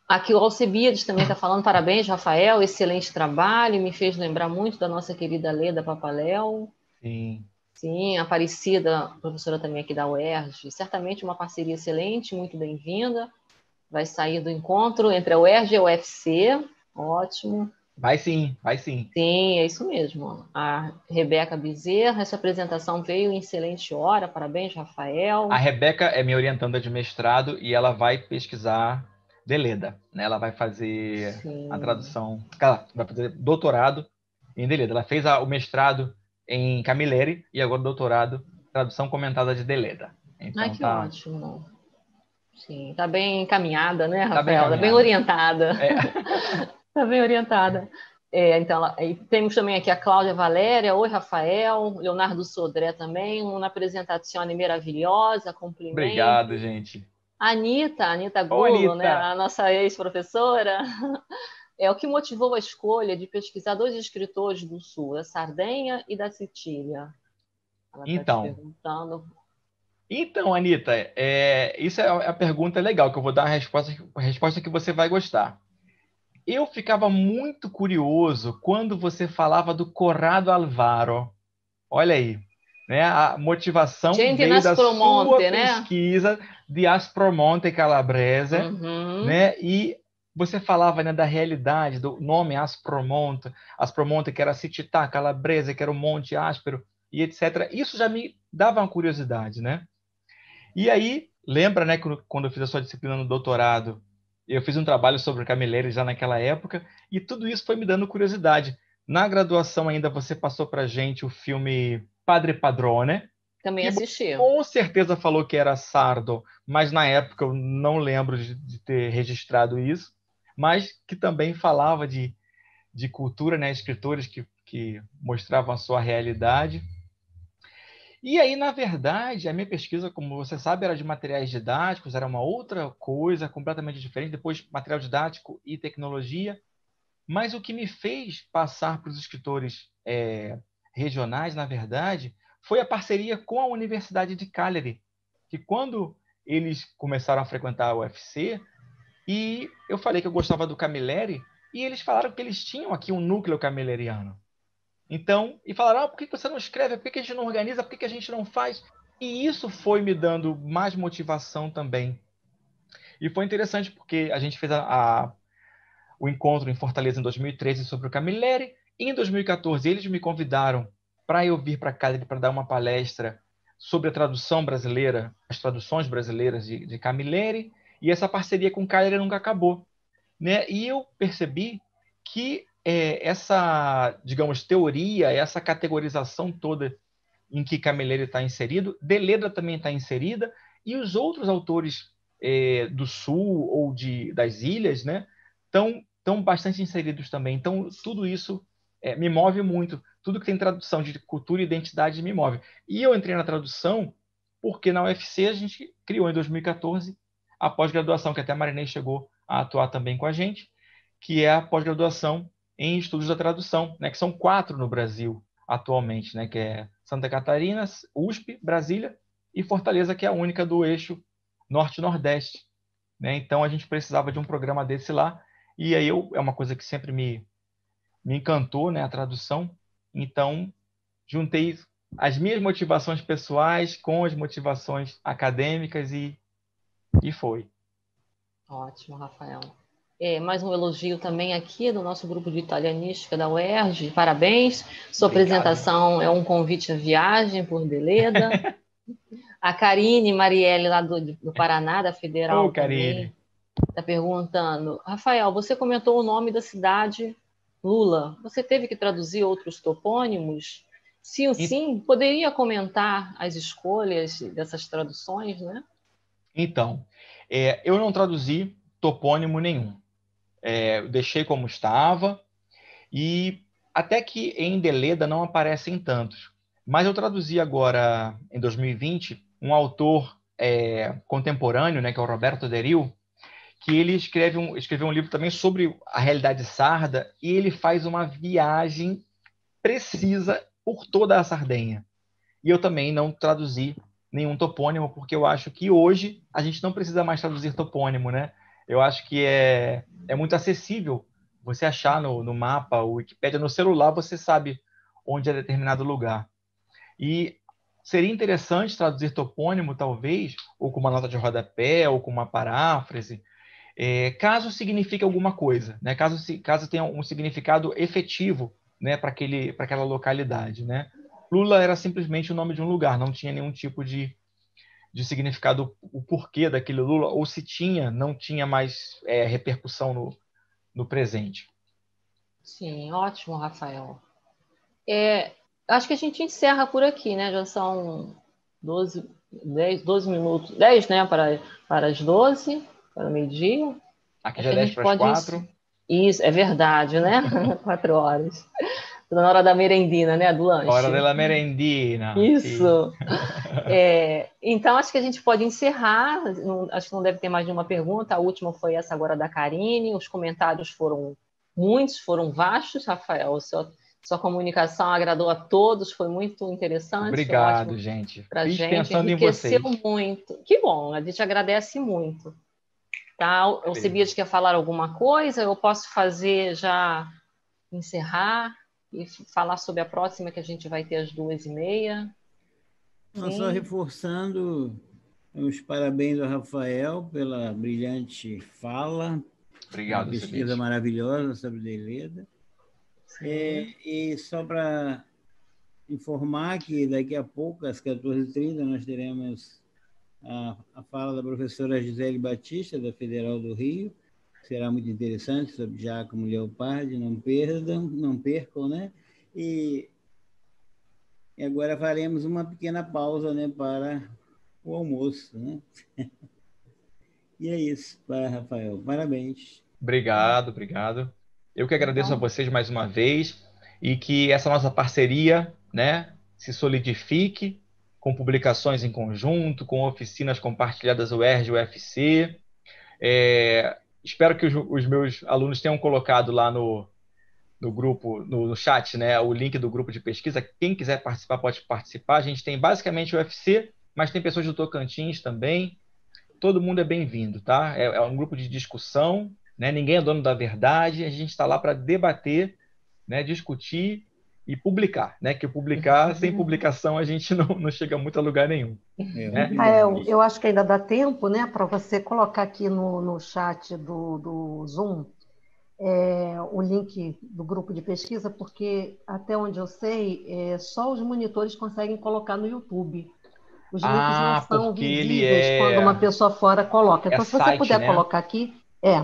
Aqui o Alcebiades também está falando, parabéns, Rafael, excelente trabalho, me fez lembrar muito da nossa querida Leda Papaléu. Sim. Sim, a Aparecida, professora também aqui da UERJ, certamente uma parceria excelente, muito bem-vinda. Vai sair do encontro entre a UERJ e a UFC, ótimo. Vai sim, vai sim. Sim, é isso mesmo. A Rebeca Bezerra, essa apresentação veio em excelente hora, parabéns, Rafael. A Rebeca é minha orientanda de mestrado e ela vai pesquisar Deleda, né? Ela vai fazer a tradução, ela vai fazer doutorado em Deleda. Ela fez o mestrado em Camilleri e agora o doutorado, tradução comentada de Deleda. Então, Ai, que ótimo. Sim, tá bem encaminhada, né, Rafael? Tá bem orientada. Tá bem orientada. Então, temos também aqui a Cláudia Valéria. Oi, Rafael. Leonardo Sodré também. Uma apresentação maravilhosa, cumprimento. Obrigado, gente. Anitta Gulo, né, a nossa ex-professora. O que motivou a escolha de pesquisar 2 escritores do Sul, da Sardenha e da Sicília? Ela está te perguntando. Então, Anitta, isso é a pergunta legal, que eu vou dar a resposta que você vai gostar. Eu ficava muito curioso quando você falava do Corrado Alvaro. Olha aí. né? A motivação Gente veio da sua Naspromonte, né? pesquisa de Aspromonte Calabrese, Uhum. né? E você falava, né, da realidade, do nome Aspromonte, Aspromonte que era Citità, Calabrese, que era o Monte Áspero, e etc. Isso já me dava uma curiosidade, né? E aí, lembra, né, quando eu fiz a sua disciplina no doutorado, eu fiz um trabalho sobre o Camilleri já naquela época, e tudo isso foi me dando curiosidade. Na graduação ainda você passou para gente o filme Padre Padrone, Também que você assisti. com certeza falou que era Sardo, mas na época eu não lembro de ter registrado isso, mas que também falava de cultura, né, escritores que mostravam a sua realidade. E aí, na verdade, a minha pesquisa, como você sabe, era de materiais didáticos, era uma outra coisa completamente diferente. Depois, material didático e tecnologia. Mas o que me fez passar para os escritores regionais, na verdade, foi a parceria com a Universidade de Cagliari, que quando eles começaram a frequentar a UFC, e eu falei que eu gostava do Camilleri, e eles falaram que eles tinham aqui um núcleo camilleriano. Então, e falaram, por que você não escreve? Por que a gente não organiza? Por que a gente não faz? E isso foi me dando mais motivação também. E foi interessante porque a gente fez o encontro em Fortaleza em 2013 sobre o Camilleri. E em 2014 eles me convidaram para eu vir para cá para dar uma palestra sobre a tradução brasileira, as traduções brasileiras de Camilleri. E essa parceria com o Cagliari nunca acabou, né? E eu percebi que essa, digamos, teoria, essa categorização toda em que Camilleri está inserido, Deleda também está inserida, e os outros autores do Sul ou das ilhas, né, estão bastante inseridos também. Então, tudo isso me move muito. Tudo que tem tradução de cultura e identidade me move. E eu entrei na tradução porque na UFC a gente criou em 2014 a pós-graduação, que até a Marinês chegou a atuar também com a gente, que é a pós-graduação em estudos da tradução, né, que são 4 no Brasil atualmente, né, que é Santa Catarina, USP, Brasília e Fortaleza, que é a única do eixo norte-nordeste, né? Então a gente precisava de um programa desse lá, e aí é uma coisa que sempre me encantou, né, a tradução. Então juntei as minhas motivações pessoais com as motivações acadêmicas e foi. Ótimo, Rafael. Mais um elogio também aqui do nosso grupo de italianística da UERJ. Parabéns. Sua Obrigado. apresentação é um convite à viagem por Deleda. A Karine Marielle, lá do Paraná, da Federal, também, está perguntando. Rafael, você comentou o nome da cidade Lula. Você teve que traduzir outros topônimos? Se sim, poderia comentar as escolhas dessas traduções, né? Então, eu não traduzi topônimo nenhum. Eu deixei como estava, e até que em Deleda não aparecem tantos. Mas eu traduzi agora, em 2020, um autor contemporâneo, né, que é o Roberto Deril, que ele escreveu um livro também sobre a realidade sarda, e ele faz uma viagem precisa por toda a Sardenha. E eu também não traduzi nenhum topônimo, porque eu acho que hoje a gente não precisa mais traduzir topônimo, né? Eu acho que é muito acessível você achar no mapa, o Wikipédia, no celular, você sabe onde é determinado lugar. E seria interessante traduzir topônimo, talvez, ou com uma nota de rodapé, ou com uma paráfrase, caso signifique alguma coisa, né? Caso tenha um significado efetivo, né, para aquela localidade, né? Lula era simplesmente o nome de um lugar, não tinha nenhum tipo de significado, o porquê daquele Lula, ou se tinha, não tinha mais repercussão no presente. Sim, ótimo, Rafael. Acho que a gente encerra por aqui, né? Já são 12 minutos, 10, né? Para as 12, para o meio-dia. Aqui Acho já que é a 10 gente para as pode. 4. Isso, é verdade, né? 4 horas. Na hora da merendina, né? Do Hora lanche. della merendina. Isso. Então, acho que a gente pode encerrar. Acho que não deve ter mais nenhuma pergunta. A última foi essa agora da Karine. Os comentários foram muitos, foram vastos, Rafael. Sua comunicação agradou a todos, foi muito interessante, foi Obrigado, ótimo gente. para a Fiz gente, pensando em enriqueceu vocês. muito. Que bom, a gente agradece muito. Tá? O Cebias quer falar alguma coisa? Eu posso fazer já, encerrar e falar sobre a próxima que a gente vai ter às 2h30. Não, só Sim. reforçando os parabéns ao Rafael pela brilhante fala, uma Obrigado, pesquisa excelente. maravilhosa sobre Deleda. Sim. E só para informar que daqui a pouco, às 14h30, nós teremos a fala da professora Gisele Batista, da Federal do Rio. Será muito interessante, sobre Giacomo Leopardi, não percam, né? E agora faremos uma pequena pausa, né, para o almoço, né? E é isso, Rafael. Parabéns. Obrigado, obrigado. Eu que agradeço a Então, vocês mais uma vez e que essa nossa parceria, né, se solidifique com publicações em conjunto, com oficinas compartilhadas UERJ e UFC. Espero que os meus alunos tenham colocado lá no grupo, no chat, né, o link do grupo de pesquisa. Quem quiser participar, pode participar. A gente tem basicamente o UFC, mas tem pessoas do Tocantins também. Todo mundo é bem-vindo, tá? É um grupo de discussão, né? Ninguém é dono da verdade. A gente está lá para debater, né? Discutir e publicar, né? Que publicar, sem publicação, a gente não chega muito a lugar nenhum. Né? Rafael, eu acho que ainda dá tempo, né, para você colocar aqui no chat do Zoom o link do grupo de pesquisa, porque até onde eu sei, só os monitores conseguem colocar no YouTube. Os links não são Porque ele visíveis quando uma pessoa fora coloca. é Então, se você site, puder né? colocar aqui, É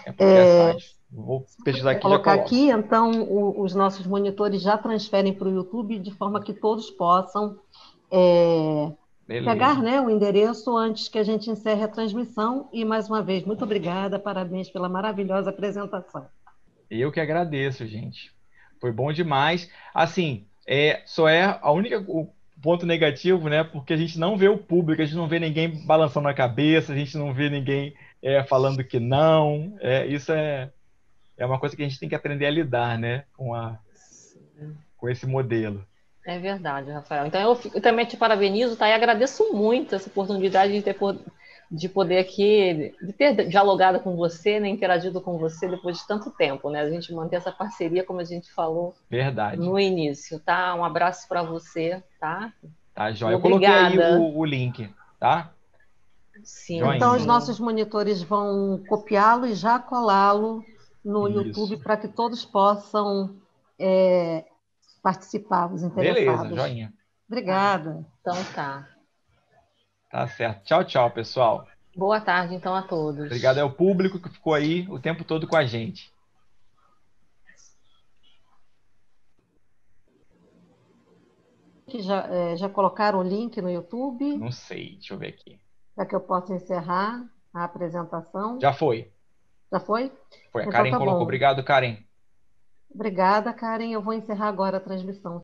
porque é site. Vou pesquisar aqui e já colocar coloco. aqui, então os nossos monitores já transferem para o YouTube de forma que todos possam pegar, né, o endereço antes que a gente encerre a transmissão. E, mais uma vez, muito obrigada, parabéns pela maravilhosa apresentação. Eu que agradeço, gente. Foi bom demais. Assim, só o ponto negativo, né? Porque a gente não vê o público, a gente não vê ninguém balançando a cabeça, a gente não vê ninguém falando que não. Isso é uma coisa que a gente tem que aprender a lidar, né? Com esse modelo. é verdade, Rafael. Então, eu também te parabenizo, tá? E agradeço muito essa oportunidade de poder aqui, de ter dialogado com você, né? Interagido com você depois de tanto tempo, né? A gente manter essa parceria, como a gente falou Verdade. no início, tá? Um abraço para você, tá? Tá, joia. Eu coloquei aí Obrigada. o link, tá? Sim, Então, os sim. nossos monitores vão copiá-lo e já colá-lo no Isso. YouTube para que todos possam participar, os interessados. Beleza, joinha. Obrigada. Então tá. Tá certo. Tchau, tchau, pessoal. Boa tarde, então, a todos. Obrigado ao público que ficou aí o tempo todo com a gente. Já colocaram o link no YouTube? Não sei, deixa eu ver aqui. Para que eu possa encerrar a apresentação. Já foi. Já foi? Foi. A Então Karen tá colocou. bom. Obrigado, Karen. Obrigada, Karen. Eu vou encerrar agora a transmissão.